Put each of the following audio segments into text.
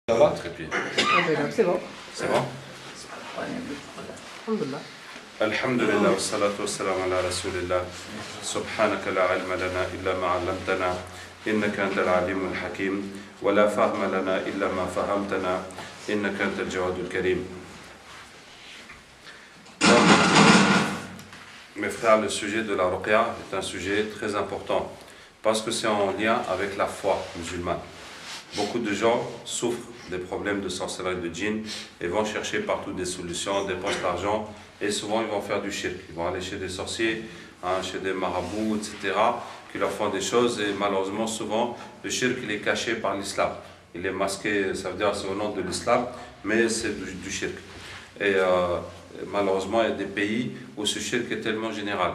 Ça va, trépied. C'est bon. C'est bon? Alhamdulillah. Alhamdulillah, wa salatu wa salam ala rasulillah. Subhanaka la ilma lana illa ma 'allamtana. Innaka antal alimul hakim. Wa la fahma lana illa ma fahamtana. Innaka antal jawadul karim. Mes frères, le sujet de la ruqya est un sujet très important parce que c'est en lien avec la foi musulmane. Beaucoup de gens souffrent des problèmes de sorcellerie de djinn et vont chercher partout des solutions, dépensent l'argent et souvent ils vont faire du shirk. Ils vont aller chez des sorciers, chez des marabouts, etc. qui leur font des choses et malheureusement souvent le shirk il est caché par l'islam. Il est masqué, ça veut dire c'est au nom de l'islam, mais c'est du shirk. Et malheureusement il y a des pays où ce shirk est tellement général,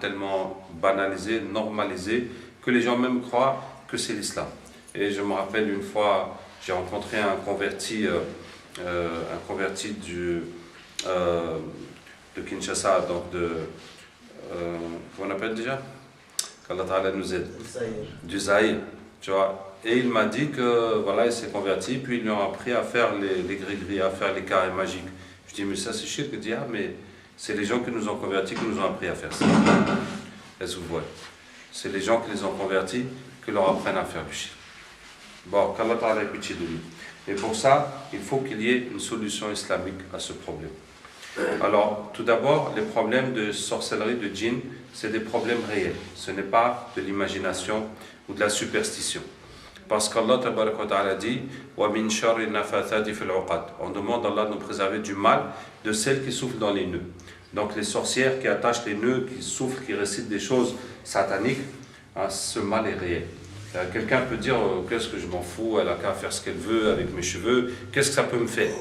tellement banalisé, normalisé, que les gens même croient que c'est l'islam. Et je me rappelle une fois, j'ai rencontré un converti de Kinshasa, donc comment on appelle déjà? Qu'Allah Ta'ala nous aide. Du Zaïre, tu vois. Et il m'a dit que voilà, il s'est converti, puis ils lui ont appris à faire les gris-gris, à faire les carrés magiques. Je dis, mais ça c'est shirk. Il dit, ah, mais c'est les gens qui nous ont convertis qui nous ont appris à faire ça. Est-ce que vous voyez? C'est les gens qui les ont convertis qui leur apprennent à faire du shirk. Bon, qu'Allah Ta'ala ait pitié de nous. Et pour ça, il faut qu'il y ait une solution islamique à ce problème. Alors, tout d'abord, les problèmes de sorcellerie de djinn, c'est des problèmes réels. Ce n'est pas de l'imagination ou de la superstition. Parce qu'Allah Ta'ala dit wa min sharri nafathati fil 'uqad. On demande à Allah de nous préserver du mal de celles qui souffrent dans les nœuds. Donc les sorcières qui attachent les nœuds, qui souffrent, qui récitent des choses sataniques, ce mal est réel. Quelqu'un peut dire qu'est-ce que je m'en fous, elle a qu'à faire ce qu'elle veut avec mes cheveux, qu'est-ce que ça peut me faire?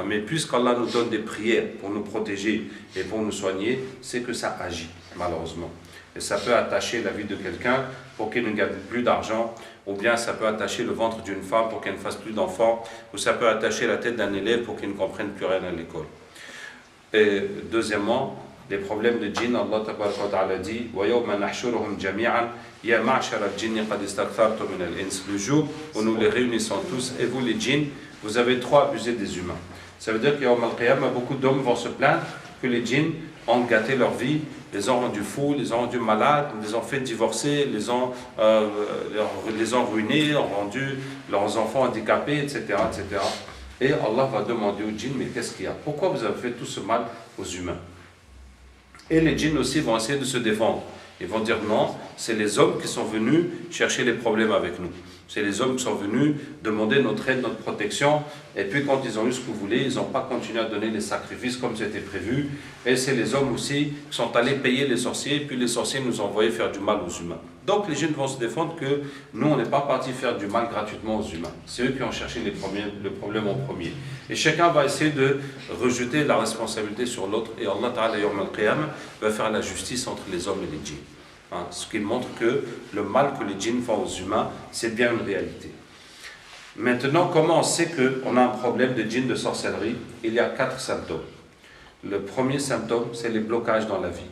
Mais puisqu'Allah nous donne des prières pour nous protéger et pour nous soigner, c'est que ça agit malheureusement. Et ça peut attacher la vie de quelqu'un pour qu'il ne gagne plus d'argent, ou bien ça peut attacher le ventre d'une femme pour qu'elle ne fasse plus d'enfants, ou ça peut attacher la tête d'un élève pour qu'il ne comprenne plus rien à l'école. Et deuxièmement, les problèmes de djinn, Allah Ta'ala dit وَيَوْمَ نَحْشُرُهُمْ جَمِيعًا يَا مَعْشَرَ الْجِنِّ قَدْ اسْتَكْثَرْتُم مِنَ الْإِنسِ. Le jour où nous les réunissons tous, et vous les djinns, vous avez trop abusé des humains. Ça veut dire qu'il y a beaucoup d'hommes vont se plaindre que les djinns ont gâté leur vie, les ont rendus fous, les ont rendus malades, les ont fait divorcer, les ont ruinés, ont rendu leurs enfants handicapés, etc., etc. Et Allah va demander aux djinns, mais qu'est-ce qu'il y a? Pourquoi vous avez fait tout ce mal aux humains? Et les djinns aussi vont essayer de se défendre. Ils vont dire non, c'est les hommes qui sont venus chercher les problèmes avec nous. C'est les hommes qui sont venus demander notre aide, notre protection. Et puis quand ils ont eu ce qu'ils voulaient, ils n'ont pas continué à donner les sacrifices comme c'était prévu. Et c'est les hommes aussi qui sont allés payer les sorciers. Et puis les sorciers nous ont envoyé faire du mal aux humains. Donc les djinns vont se défendre que nous, on n'est pas partis faire du mal gratuitement aux humains. C'est eux qui ont cherché le problème en premier. Et chacun va essayer de rejeter la responsabilité sur l'autre. Et Allah Ta'ala Yawm al-Qiyamah va faire la justice entre les hommes et les djinns. Ce qui montre que le mal que les djinns font aux humains, c'est bien une réalité. Maintenant, comment on sait qu'on a un problème de djinn, de sorcellerie? Il y a 4 symptômes. Le premier symptôme, c'est les blocages dans la vie.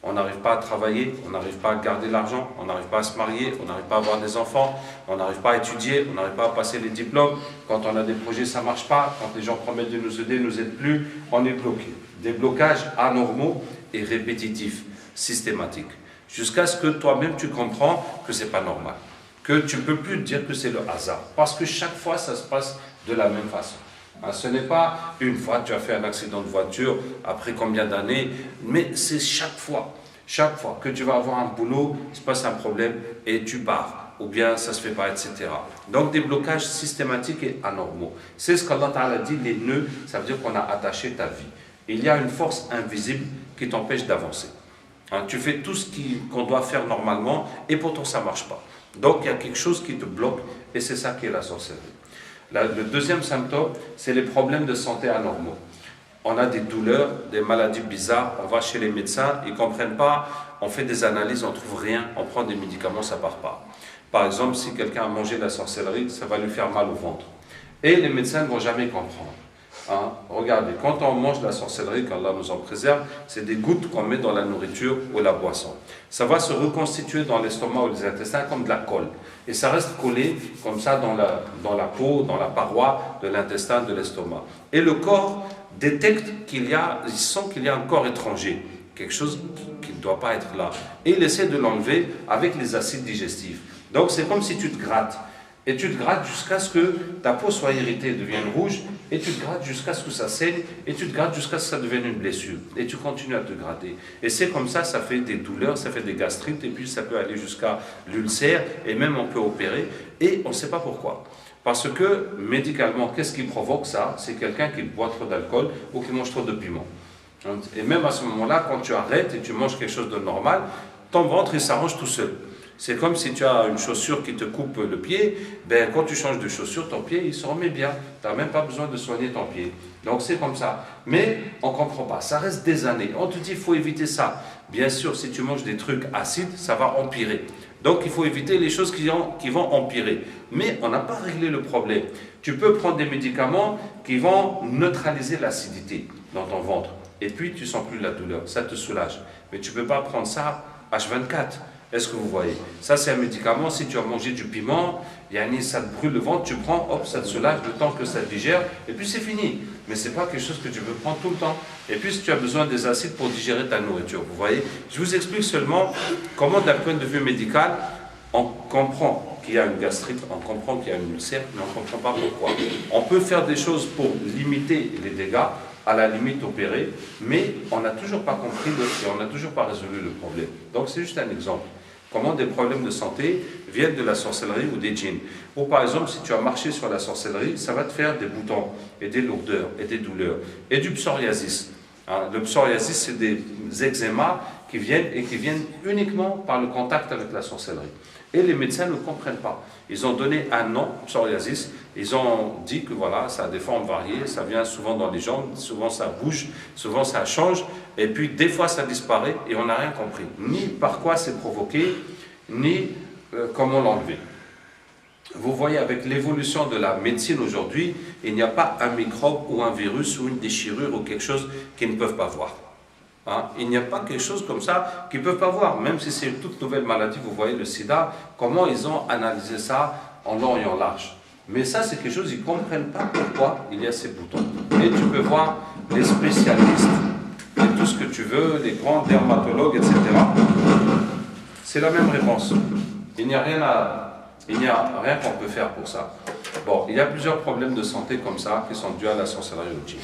On n'arrive pas à travailler, on n'arrive pas à garder l'argent, on n'arrive pas à se marier, on n'arrive pas à avoir des enfants, on n'arrive pas à étudier, on n'arrive pas à passer les diplômes. Quand on a des projets, ça ne marche pas. Quand les gens promettent de nous aider, ils ne nous aident plus, on est bloqué. Des blocages anormaux et répétitifs, systématiques. Jusqu'à ce que toi-même tu comprends que ce n'est pas normal. Que tu ne peux plus dire que c'est le hasard. Parce que chaque fois, ça se passe de la même façon. Ce n'est pas une fois tu as fait un accident de voiture, après combien d'années, mais c'est chaque fois. Chaque fois que tu vas avoir un boulot, il se passe un problème et tu pars. Ou bien ça ne se fait pas, etc. Donc des blocages systématiques et anormaux. C'est ce qu'Allah Ta'ala dit, les nœuds, ça veut dire qu'on a attaché ta vie. Il y a une force invisible qui t'empêche d'avancer. Tu fais tout ce qu'on doit faire normalement et pourtant ça ne marche pas. Donc il y a quelque chose qui te bloque et c'est ça qui est la sorcellerie. Le deuxième symptôme, c'est les problèmes de santé anormaux. On a des douleurs, des maladies bizarres, on va chez les médecins, ils ne comprennent pas, on fait des analyses, on ne trouve rien, on prend des médicaments, ça ne part pas. Par exemple, si quelqu'un a mangé de la sorcellerie, ça va lui faire mal au ventre. Et les médecins ne vont jamais comprendre. Hein, regardez, quand on mange de la sorcellerie, qu'Allah nous en préserve, c'est des gouttes qu'on met dans la nourriture ou la boisson. Ça va se reconstituer dans l'estomac ou les intestins comme de la colle. Et ça reste collé comme ça dans la peau, dans la paroi de l'intestin, de l'estomac. Et le corps détecte il sent qu'il y a un corps étranger, quelque chose qui ne doit pas être là. Et il essaie de l'enlever avec les acides digestifs. Donc c'est comme si tu te grattes. Et tu te grattes jusqu'à ce que ta peau soit irritée, devienne rouge, et tu te grattes jusqu'à ce que ça saigne, et tu te grattes jusqu'à ce que ça devienne une blessure. Et tu continues à te gratter. Et c'est comme ça fait des douleurs, ça fait des gastrites, et puis ça peut aller jusqu'à l'ulcère, et même on peut opérer, et on ne sait pas pourquoi. Parce que, médicalement, qu'est-ce qui provoque ça? C'est quelqu'un qui boit trop d'alcool ou qui mange trop de piment. Et même à ce moment-là, quand tu arrêtes et tu manges quelque chose de normal, ton ventre, il s'arrange tout seul. C'est comme si tu as une chaussure qui te coupe le pied, ben quand tu changes de chaussure, ton pied il se remet bien. Tu n'as même pas besoin de soigner ton pied. Donc c'est comme ça. Mais on ne comprend pas. Ça reste des années. On te dit qu'il faut éviter ça. Bien sûr, si tu manges des trucs acides, ça va empirer. Donc il faut éviter les choses qui vont empirer. Mais on n'a pas réglé le problème. Tu peux prendre des médicaments qui vont neutraliser l'acidité dans ton ventre. Et puis tu ne sens plus la douleur. Ça te soulage. Mais tu ne peux pas prendre ça H24. Est-ce que vous voyez? Ça, c'est un médicament. Si tu as mangé du piment, ça te brûle le ventre, tu prends, hop, ça te soulage le temps que ça digère, et puis c'est fini. Mais ce n'est pas quelque chose que tu peux prendre tout le temps. Et puis, si tu as besoin des acides pour digérer ta nourriture, vous voyez? Je vous explique seulement comment, d'un point de vue médical, on comprend qu'il y a une gastrite, on comprend qu'il y a une ulcère, mais on ne comprend pas pourquoi. On peut faire des choses pour limiter les dégâts, à la limite opérer, mais on n'a toujours pas compris et on n'a toujours pas résolu le problème. Donc, c'est juste un exemple. Comment des problèmes de santé viennent de la sorcellerie ou des djinns. Ou par exemple, si tu as marché sur la sorcellerie, ça va te faire des boutons, et des lourdeurs, et des douleurs, et du psoriasis. Le psoriasis, c'est des eczémas qui viennent uniquement par le contact avec la sorcellerie. Et les médecins ne comprennent pas. Ils ont donné un nom, psoriasis. Ils ont dit que voilà, ça a des formes variées, ça vient souvent dans les jambes, souvent ça bouge, souvent ça change, et puis des fois ça disparaît et on n'a rien compris. Ni par quoi c'est provoqué, ni comment l'enlever. Vous voyez, avec l'évolution de la médecine aujourd'hui, il n'y a pas un microbe ou un virus ou une déchirure ou quelque chose qu'ils ne peuvent pas voir. Il n'y a pas quelque chose comme ça qu'ils ne peuvent pas voir, même si c'est une toute nouvelle maladie. Vous voyez le sida, comment ils ont analysé ça en long et en large. Mais ça, c'est quelque chose, ils ne comprennent pas pourquoi il y a ces boutons. Et tu peux voir les spécialistes, et tout ce que tu veux, les grands dermatologues, etc. C'est la même réponse. Il n'y a rien qu'on peut faire pour ça. Bon, il y a plusieurs problèmes de santé comme ça qui sont dus à la sorcellerie ou au djinn.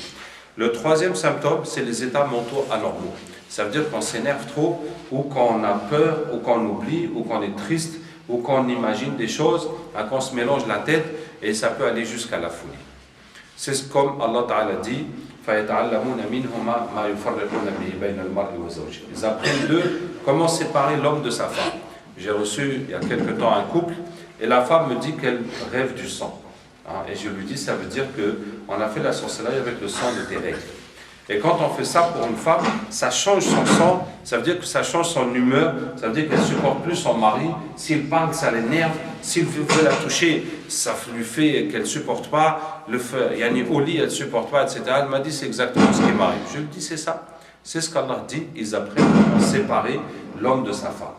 Le troisième symptôme, c'est les états mentaux anormaux. Ça veut dire qu'on s'énerve trop, ou qu'on a peur, ou qu'on oublie, ou qu'on est triste, ou qu'on imagine des choses, qu'on se mélange la tête, et ça peut aller jusqu'à la folie. C'est comme Allah Ta'ala dit, ils apprennent d'eux comment séparer l'homme de sa femme. J'ai reçu il y a quelque temps un couple, et la femme me dit qu'elle rêve du sang. Et je lui dis, ça veut dire qu'on a fait la sorcellerie avec le sang de tes règles. Et quand on fait ça pour une femme, ça change son sang, ça veut dire que ça change son humeur, ça veut dire qu'elle ne supporte plus son mari. S'il parle, ça l'énerve. S'il veut la toucher, ça lui fait qu'elle ne supporte pas. Le feu, au lit, elle ne supporte pas, etc. Elle m'a dit, c'est exactement ce qui m'arrive. Je lui dis, c'est ça. C'est ce qu'Allah dit, ils apprennent comment séparer l'homme de sa femme.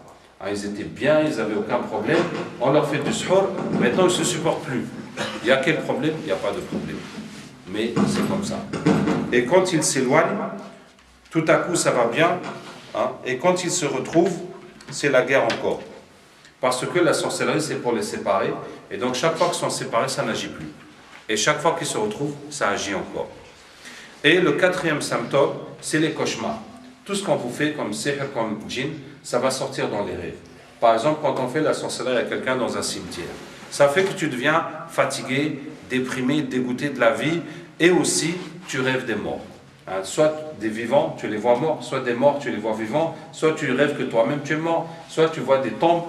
Ils étaient bien, ils n'avaient aucun problème. On leur fait du suhour, maintenant ils ne se supportent plus. Il y a quel problème? Il n'y a pas de problème. Mais c'est comme ça. Et quand ils s'éloignent, tout à coup ça va bien. Et quand ils se retrouvent, c'est la guerre encore. Parce que la sorcellerie, c'est pour les séparer. Et donc chaque fois qu'ils sont séparés, ça n'agit plus. Et chaque fois qu'ils se retrouvent, ça agit encore. Et le quatrième symptôme, c'est les cauchemars. Tout ce qu'on vous fait comme sihr, comme djinn, ça va sortir dans les rêves. Par exemple, quand on fait la sorcellerie à quelqu'un dans un cimetière, ça fait que tu deviens fatigué, déprimé, dégoûté de la vie, et aussi tu rêves des morts. Soit des vivants, tu les vois morts, soit des morts, tu les vois vivants, soit tu rêves que toi-même tu es mort, soit tu vois des tombes.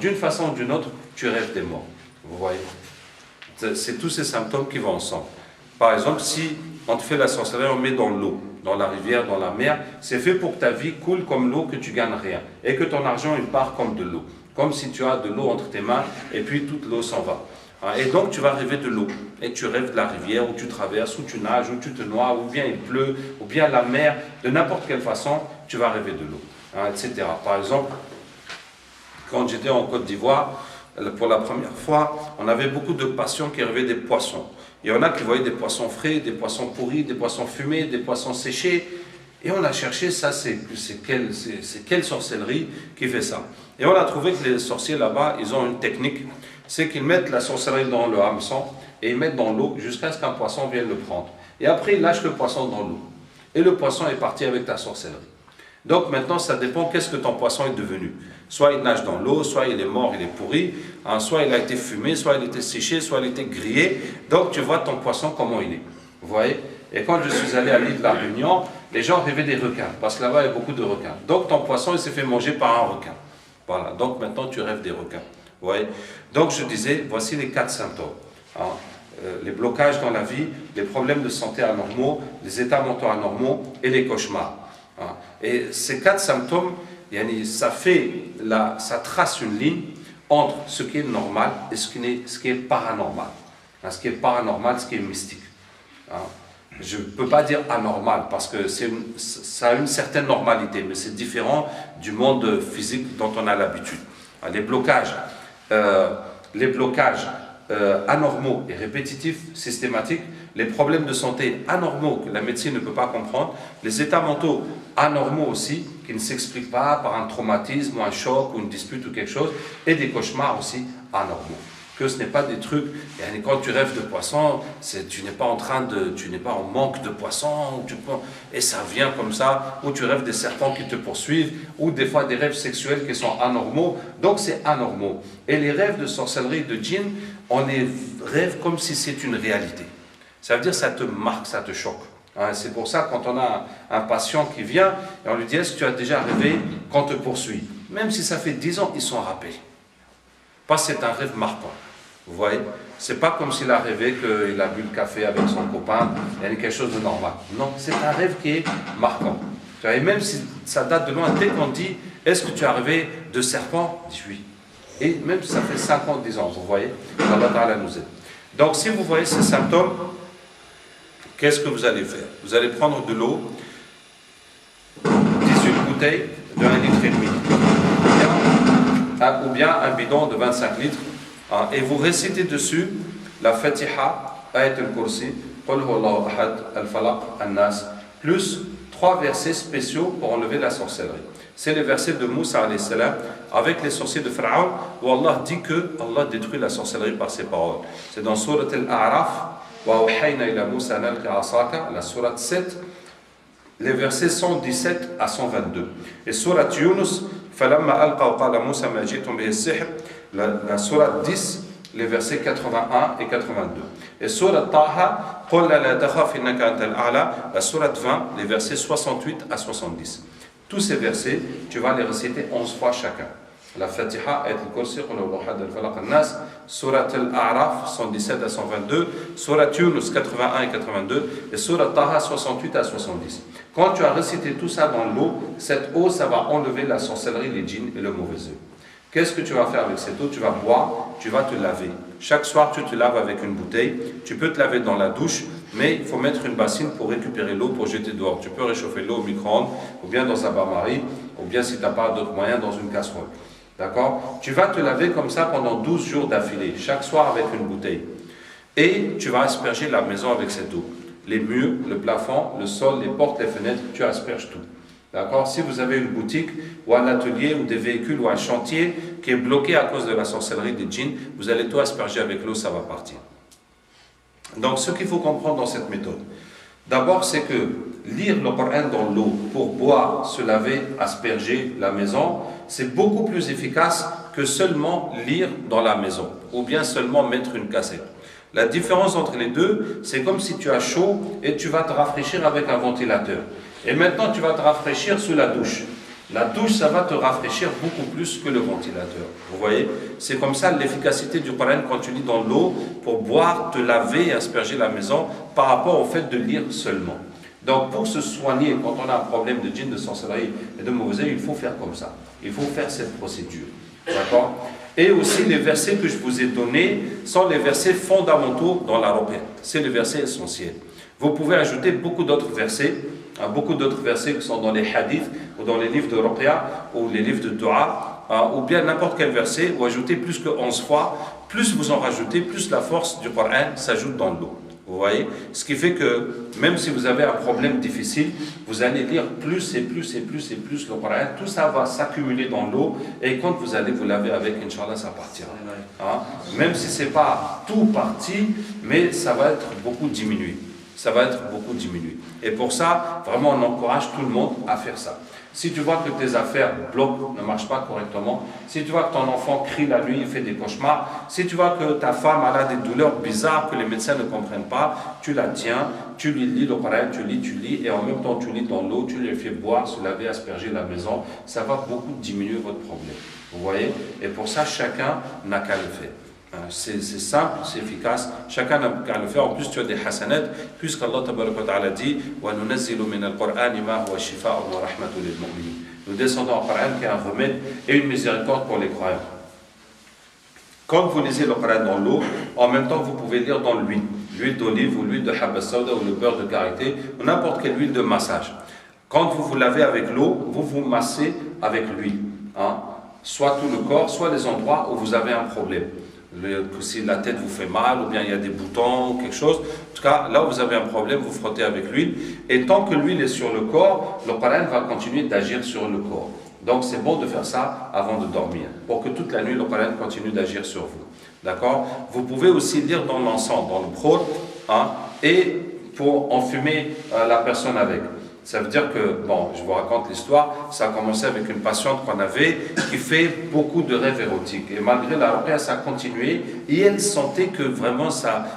D'une façon ou d'une autre, tu rêves des morts. Vous voyez? C'est tous ces symptômes qui vont ensemble. Par exemple, si on te fait la sorcellerie, on met dans l'eau, dans la rivière, dans la mer, c'est fait pour que ta vie coule comme l'eau, que tu gagnes rien, et que ton argent il part comme de l'eau. Comme si tu as de l'eau entre tes mains, et puis toute l'eau s'en va. Et donc tu vas rêver de l'eau. Et tu rêves de la rivière où tu traverses, où tu nages, où tu te noies, ou bien il pleut, ou bien la mer. De n'importe quelle façon, tu vas rêver de l'eau, etc. Par exemple, quand j'étais en Côte d'Ivoire, pour la première fois, on avait beaucoup de patients qui rêvaient des poissons. Il y en a qui voyaient des poissons frais, des poissons pourris, des poissons fumés, des poissons séchés. Et on a cherché, ça c'est quelle sorcellerie qui fait ça. Et on a trouvé que les sorciers là-bas, ils ont une technique, c'est qu'ils mettent la sorcellerie dans le hameçon et ils mettent dans l'eau jusqu'à ce qu'un poisson vienne le prendre. Et après, ils lâchent le poisson dans l'eau. Et le poisson est parti avec ta sorcellerie. Donc maintenant, ça dépend qu'est-ce que ton poisson est devenu. Soit il nage dans l'eau, soit il est mort, il est pourri, soit il a été fumé, soit il a été séché, soit il a été grillé. Donc tu vois ton poisson comment il est. Vous voyez? Et quand je suis allé à l'île de la Réunion, les gens rêvaient des requins, parce que là-bas il y a beaucoup de requins. Donc ton poisson il s'est fait manger par un requin. Voilà, donc maintenant tu rêves des requins. Vous voyez? Donc je disais, voici les 4 symptômes. Les blocages dans la vie, les problèmes de santé anormaux, les états mentaux anormaux et les cauchemars. Et ces 4 symptômes, ça trace une ligne entre ce qui est normal et ce qui est paranormal. Ce qui est paranormal, ce qui est mystique. Je ne peux pas dire anormal parce que ça a une certaine normalité, mais c'est différent du monde physique dont on a l'habitude. Les blocages anormaux et répétitifs, systématiques, les problèmes de santé anormaux que la médecine ne peut pas comprendre, les états mentaux anormaux aussi, qui ne s'expliquent pas par un traumatisme ou un choc ou une dispute ou quelque chose, et des cauchemars aussi anormaux. Que ce n'est pas des trucs, et quand tu rêves de poisson, tu n'es pas en manque de poisson, et ça vient comme ça, ou tu rêves des serpents qui te poursuivent, ou des fois des rêves sexuels qui sont anormaux, donc c'est anormaux. Et les rêves de sorcellerie, de djinn, on les rêve comme si c'est une réalité. Ça veut dire que ça te marque, ça te choque. C'est pour ça quand on a un patient qui vient, et on lui dit, est-ce que tu as déjà rêvé qu'on te poursuit? Même si ça fait 10 ans, ils sont rappelés. Parce que c'est un rêve marquant. Vous voyez? C'est pas comme s'il a rêvé qu'il a bu le café avec son copain, il y a quelque chose de normal. Non, c'est un rêve qui est marquant. Et même si ça date de loin, dès qu'on dit, est-ce que tu as rêvé de serpent? Il dit oui. Et même si ça fait 50, 10 ans, vous voyez? Allah Ta'ala nous aide. Donc si vous voyez ces symptômes, qu'est-ce que vous allez faire? Vous allez prendre de l'eau, 18 bouteilles de 1,5 litre, ou bien un bidon de 25 litres, et vous récitez dessus la Fatiha, Ayat al-Kursi, Qul huwallahu ahad, al-Falaq, al-Nas, plus 3 versets spéciaux pour enlever la sorcellerie. C'est les versets de Moussa alayhi salam avec les sorciers de Pharaon où Allah dit que Allah détruit la sorcellerie par ses paroles. C'est dans Surat al-A'raf, wa awhayna ila Moussa an alqi asaka, la Surat 7, les versets 117 à 122. Et Surat Yunus, falamma alqa wa qala Moussa ma jitum bihi as-sihr, la Surat 10, les versets 81 et 82. Et Surat Taha, qul la takhaf innaka antal a'la, la Surat 20, les versets 68 à 70. Tous ces versets, tu vas les réciter 11 fois chacun. La Fatiha, Ayat al-Kursi, Qul huwallahu ahad, al-Falaq, al-Nas, Surat al-A'raf, 117 à 122, Surat Yunus, 81 et 82, et Surat Taha, 68 à 70. Quand tu as récité tout ça dans l'eau, cette eau, ça va enlever la sorcellerie, les djinns et le mauvais œil. Qu'est-ce que tu vas faire avec cette eau? Tu vas boire, tu vas te laver. Chaque soir, tu te laves avec une bouteille. Tu peux te laver dans la douche, mais il faut mettre une bassine pour récupérer l'eau, pour jeter dehors. Tu peux réchauffer l'eau au micro-ondes, ou bien dans un bain-marie, ou bien si tu n'as pas d'autres moyens, dans une casserole. D'accord? Tu vas te laver comme ça pendant 12 jours d'affilée, chaque soir avec une bouteille. Et tu vas asperger la maison avec cette eau. Les murs, le plafond, le sol, les portes, les fenêtres, tu asperges tout. D'accord? Si vous avez une boutique ou un atelier ou des véhicules ou un chantier qui est bloqué à cause de la sorcellerie des djinns, vous allez tout asperger avec l'eau, ça va partir. Donc ce qu'il faut comprendre dans cette méthode, d'abord c'est que lire le Coran dans l'eau pour boire, se laver, asperger la maison, c'est beaucoup plus efficace que seulement lire dans la maison ou bien seulement mettre une cassette. La différence entre les deux, c'est comme si tu as chaud et tu vas te rafraîchir avec un ventilateur. Et maintenant, tu vas te rafraîchir sous la douche. La douche, ça va te rafraîchir beaucoup plus que le ventilateur. Vous voyez? C'est comme ça l'efficacité du Coran quand tu lis dans l'eau pour boire, te laver et asperger la maison par rapport au fait de lire seulement. Donc pour se soigner, quand on a un problème de djinn, de sorcellerie et de mauvais œil, il faut faire comme ça. Il faut faire cette procédure. D'accord? Et aussi les versets que je vous ai donnés sont les versets fondamentaux dans la ruqya. C'est les versets essentiels. Vous pouvez ajouter beaucoup d'autres versets qui sont dans les hadiths ou dans les livres de ruqya ou les livres de dua, ou bien n'importe quel verset, ou ajouter plus que 11 fois. Plus vous en rajoutez, plus la force du Coran s'ajoute dans l'eau. Vous voyez? Ce qui fait que même si vous avez un problème difficile, vous allez lire plus et plus et plus et plus le Coran. Tout ça va s'accumuler dans l'eau et quand vous allez vous laver avec, Inch'Allah, ça partira. Hein? Même si ce n'est pas tout parti, mais ça va être beaucoup diminué. Ça va être beaucoup diminué. Et pour ça, vraiment, on encourage tout le monde à faire ça. Si tu vois que tes affaires bloquent, ne marchent pas correctement, si tu vois que ton enfant crie la nuit, il fait des cauchemars, si tu vois que ta femme a des douleurs bizarres que les médecins ne comprennent pas, tu la tiens, tu lui lis le Coran, tu lis, et en même temps tu lis dans l'eau, tu lui fais boire, se laver, asperger la maison, ça va beaucoup diminuer votre problème. Vous voyez? Et pour ça, chacun n'a qu'à le faire. C'est simple, c'est efficace, chacun n'a qu'à le faire. En plus tu as des hasanat, puisqu'Allah ta'ala dit nous descendons en Coran qui est un remède et une miséricorde pour les croyants. Quand vous lisez le Coran dans l'eau, en même temps vous pouvez lire dans l'huile d'olive ou l'huile de habba sauda ou le beurre de karité ou n'importe quelle huile de massage. Quand vous vous lavez avec l'eau, vous vous massez avec l'huile, soit tout le corps, soit les endroits où vous avez un problème. Si la tête vous fait mal ou bien il y a des boutons ou quelque chose, en tout cas là où vous avez un problème, vous frottez avec l'huile et tant que l'huile est sur le corps, le Coran va continuer d'agir sur le corps. Donc c'est bon de faire ça avant de dormir pour que toute la nuit le Coran continue d'agir sur vous. D'accord? Vous pouvez aussi lire dans l'encens, dans le prône, et pour enfumer la personne avec. Ça veut dire que, bon, je vous raconte l'histoire, ça a commencé avec une patiente qu'on avait qui fait beaucoup de rêves érotiques. Et malgré la ruqya, ça a continué et elle sentait que vraiment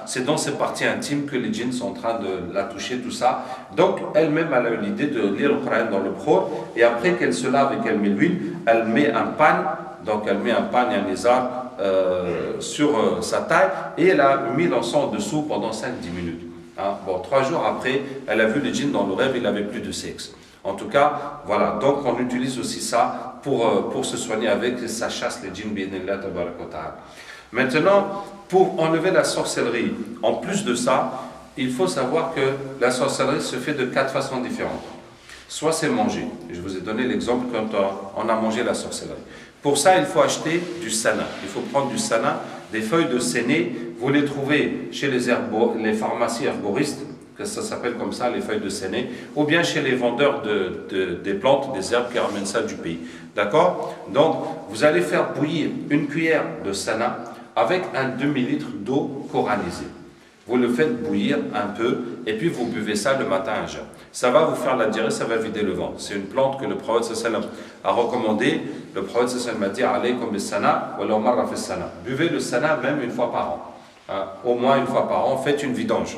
c'est dans ses parties intimes que les djinns sont en train de la toucher, tout ça. Donc elle-même, elle a eu l'idée de lire le Coran dans le prône et après qu'elle se lave et qu'elle met l'huile, elle met un pan, donc elle met un pan et un lézard sur sa taille et elle a mis l'encens en dessous pendant 5-10 minutes. 3 jours après, elle a vu le djinn dans le rêve, il n'avait plus de sexe. En tout cas, voilà, donc on utilise aussi ça pour se soigner avec, ça chasse les djinns, bi'idhnillah tabarak wa ta'ala. Maintenant, pour enlever la sorcellerie, en plus de ça, il faut savoir que la sorcellerie se fait de 4 façons différentes. Soit c'est manger, je vous ai donné l'exemple quand on a mangé la sorcellerie. Pour ça, il faut acheter du sana. Il faut prendre du sana, des feuilles de séné. Vous les trouvez chez les pharmacies herboristes, que ça s'appelle comme ça, les feuilles de séné, ou bien chez les vendeurs des plantes, des herbes qui ramènent ça du pays. D'accord? Donc, vous allez faire bouillir une cuillère de sana avec un demi-litre d'eau coranisée. Vous le faites bouillir un peu et puis vous buvez ça le matin à jeun. Ça va vous faire la diarrhée, ça va vider le ventre. C'est une plante que le prophète sallam a recommandé. Le prophète sallam a dit alaykum bis sana wa law marra fi sana. Buvez le sana même une fois par an. Au moins une fois par an, faites une vidange.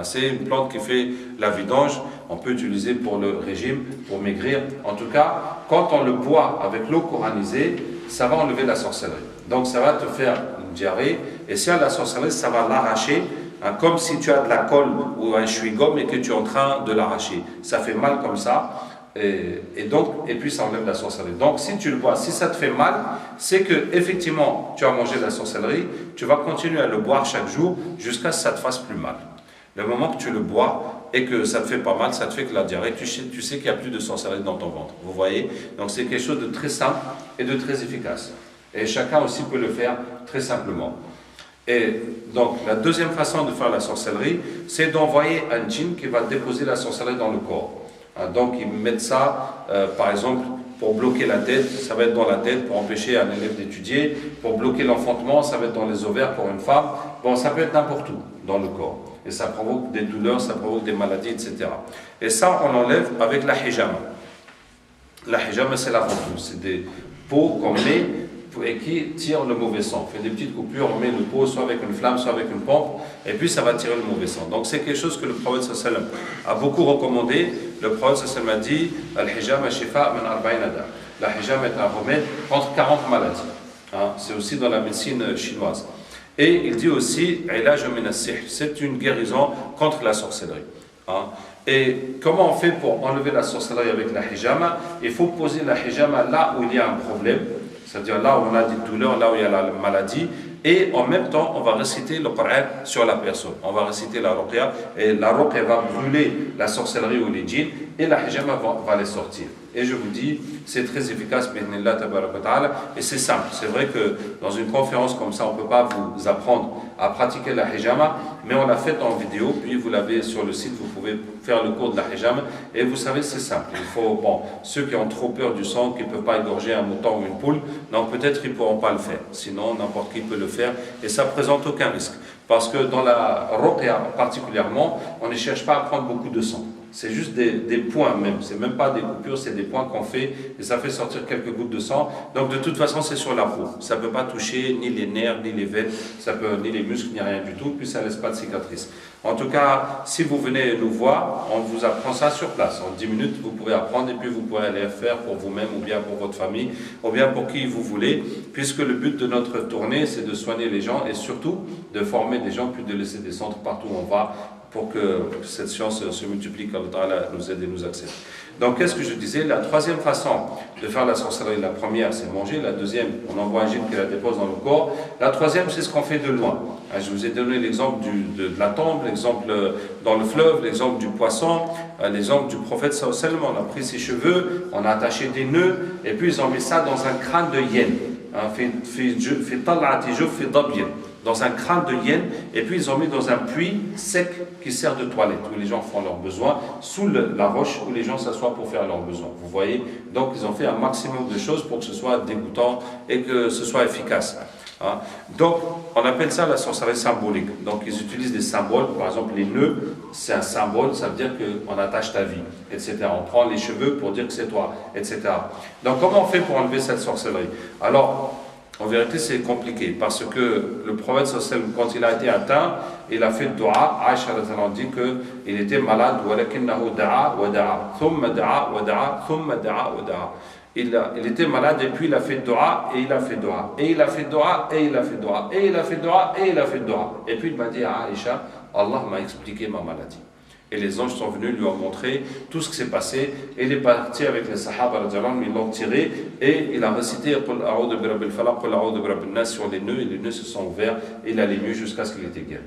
C'est une plante qui fait la vidange. On peut utiliser pour le régime, pour maigrir. En tout cas, quand on le boit avec l'eau coranisée, ça va enlever la sorcellerie. Donc ça va te faire une diarrhée. Et si à la sorcellerie, ça va l'arracher. Comme si tu as de la colle ou un chewing-gum et que tu es en train de l'arracher. Ça fait mal comme ça. Et puis ça enlève la sorcellerie. Donc si tu le bois, si ça te fait mal, c'est que effectivement tu as mangé de la sorcellerie, tu vas continuer à le boire chaque jour jusqu'à ce que ça te fasse plus mal. Le moment que tu le bois et que ça te fait pas mal, ça te fait que la diarrhée, tu sais qu'il n'y a plus de sorcellerie dans ton ventre. Vous voyez? Donc c'est quelque chose de très simple et de très efficace. Et chacun aussi peut le faire très simplement. Et donc, la deuxième façon de faire la sorcellerie, c'est d'envoyer un djinn qui va déposer la sorcellerie dans le corps. Donc, ils mettent ça, par exemple, pour bloquer la tête, ça va être dans la tête pour empêcher un élève d'étudier. Pour bloquer l'enfantement, ça va être dans les ovaires pour une femme. Bon, ça peut être n'importe où dans le corps. Et ça provoque des douleurs, ça provoque des maladies, etc. Et ça, on l'enlève avec la hijama. La hijama, c'est la ventouse. C'est des pots qu'on met et qui tire le mauvais sang. On fait des petites coupures, on met le pot soit avec une flamme, soit avec une pompe, et puis ça va tirer le mauvais sang. Donc c'est quelque chose que le prophète sallam a beaucoup recommandé. Le prophète sallam a dit Al-hijama shifa min arba'in ada. La hijama est un remède contre 40 maladies. C'est aussi dans la médecine chinoise. Et il dit aussi ilaj min as-sihr. C'est une guérison contre la sorcellerie. Et comment on fait pour enlever la sorcellerie avec la hijama? Il faut poser la hijama là où il y a un problème, c'est-à-dire là où on a des douleurs, là où il y a la maladie, et en même temps on va réciter le Coran sur la personne. On va réciter la ruqya, et la ruqya va brûler la sorcellerie ou les djinns, et la hijama va les sortir. Et je vous dis, c'est très efficace, bi'idhnillah tabaraka wa ta'ala, et c'est simple. C'est vrai que dans une conférence comme ça, on ne peut pas vous apprendre à pratiquer la hijama, mais on l'a fait en vidéo, puis vous l'avez sur le site, vous pouvez faire le cours de la hijama, et vous savez, c'est simple. Il faut, bon, ceux qui ont trop peur du sang, qui ne peuvent pas égorger un mouton ou une poule, non, peut-être ils ne pourront pas le faire. Sinon, n'importe qui peut le faire, et ça ne présente aucun risque. Parce que dans la ruqya particulièrement, on ne cherche pas à prendre beaucoup de sang. C'est juste des points même, c'est même pas des coupures, c'est des points qu'on fait et ça fait sortir quelques gouttes de sang. Donc de toute façon c'est sur la peau, ça ne peut pas toucher ni les nerfs, ni les veines, ni les muscles, ni rien du tout, puis ça ne laisse pas de cicatrice. En tout cas, si vous venez nous voir, on vous apprend ça sur place. En 10 minutes, vous pourrez apprendre et puis vous pourrez aller faire pour vous-même ou bien pour votre famille ou bien pour qui vous voulez, puisque le but de notre tournée c'est de soigner les gens et surtout de former des gens puis de laisser des centres partout où on va, pour que cette science se multiplie, qu'Allah nous aide et nous accepte. Donc, qu'est-ce que je disais? La troisième façon de faire la sorcellerie, la première, c'est manger. La deuxième, on envoie un djinn qui la dépose dans le corps. La troisième, c'est ce qu'on fait de loin. Je vous ai donné l'exemple de la tombe, l'exemple dans le fleuve, l'exemple du poisson, l'exemple du prophète sallallahu alayhi wa sallam. On a pris ses cheveux, on a attaché des nœuds, et puis ils ont mis ça dans un crâne de hyène. Dans un crâne de hyène, et puis ils ont mis dans un puits sec qui sert de toilette, où les gens font leurs besoins, sous la roche où les gens s'assoient pour faire leurs besoins. Vous voyez, donc ils ont fait un maximum de choses pour que ce soit dégoûtant et que ce soit efficace. Hein? Donc on appelle ça la sorcellerie symbolique. Donc ils utilisent des symboles, par exemple les nœuds, c'est un symbole, ça veut dire qu'on attache ta vie, etc. On prend les cheveux pour dire que c'est toi, etc. Donc comment on fait pour enlever cette sorcellerie? Alors, en vérité, c'est compliqué parce que le prophète sallam, quand il a été atteint, il a fait dua. Aïcha dit qu'il était malade. Il était malade et puis il a fait dua et il a fait dua et il a fait dua et il a fait dua et il a fait dua et il a fait dua. Et puis il m'a dit à Aïcha, Allah m'a expliqué ma maladie. Et les anges sont venus lui ont montré tout ce qui s'est passé. Et il est parti avec les sahaba, ils l'ont tiré et il a récité Qul a'udhu bi rabbil falaq, Qul a'udhu bi rabbin nas sur les nœuds, et les nœuds se sont ouverts et il allait mieux jusqu'à ce qu'il était guéri.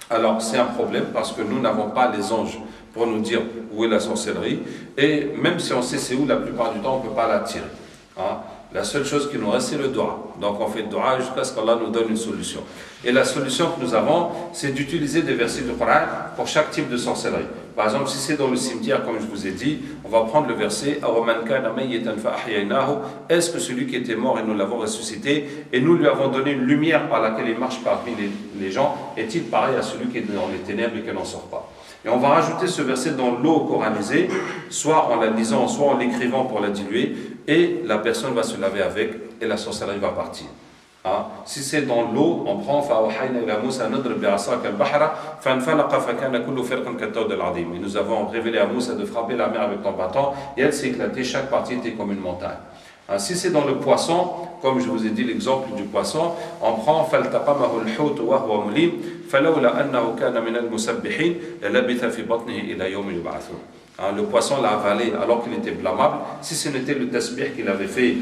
Alors c'est un problème parce que nous n'avons pas les anges pour nous dire où est la sorcellerie, et même si on sait c'est où, la plupart du temps on ne peut pas la tirer. Hein? La seule chose qui nous reste, c'est le dua. Donc on fait le dua jusqu'à ce qu'Allah nous donne une solution. Et la solution que nous avons, c'est d'utiliser des versets du Coran pour chaque type de sorcellerie. Par exemple, si c'est dans le cimetière, comme je vous ai dit, on va prendre le verset Est-ce que celui qui était mort et nous l'avons ressuscité, et nous lui avons donné une lumière par laquelle il marche parmi les gens, est-il pareil à celui qui est dans les ténèbres et qui n'en sort pas? Et on va rajouter ce verset dans l'eau coranisée, soit en la lisant, soit en l'écrivant pour la diluer, et la personne va se laver avec, et la sorcellerie va partir. Hein? Si c'est dans l'eau, on prend et nous avons révélé à Moussa de frapper la mer avec ton bâton, et elle s'est éclatée, chaque partie était comme une montagne. Hein? Si c'est dans le poisson, comme je vous ai dit l'exemple du poisson, on prend le poisson l'a avalé alors qu'il était blâmable. Si ce n'était le tasbih qu'il avait fait,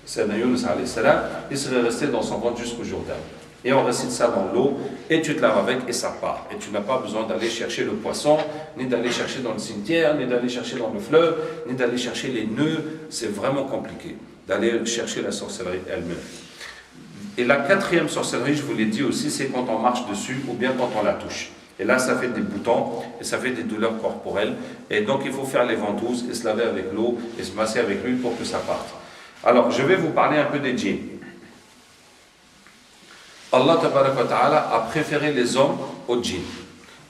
il serait resté dans son ventre jusqu'au jour d'âme. Et on récite ça dans l'eau, et tu te laves avec, et ça part. Et tu n'as pas besoin d'aller chercher le poisson, ni d'aller chercher dans le cimetière, ni d'aller chercher dans le fleuve, ni d'aller chercher les nœuds. C'est vraiment compliqué d'aller chercher la sorcellerie elle-même. Et la quatrième sorcellerie, je vous l'ai dit aussi, c'est quand on marche dessus ou bien quand on la touche. Et là, ça fait des boutons et ça fait des douleurs corporelles. Et donc, il faut faire les ventouses et se laver avec l'eau et se masser avec l'huile pour que ça parte. Alors, je vais vous parler un peu des djinns. Allah Ta'ala a préféré les hommes aux djinns.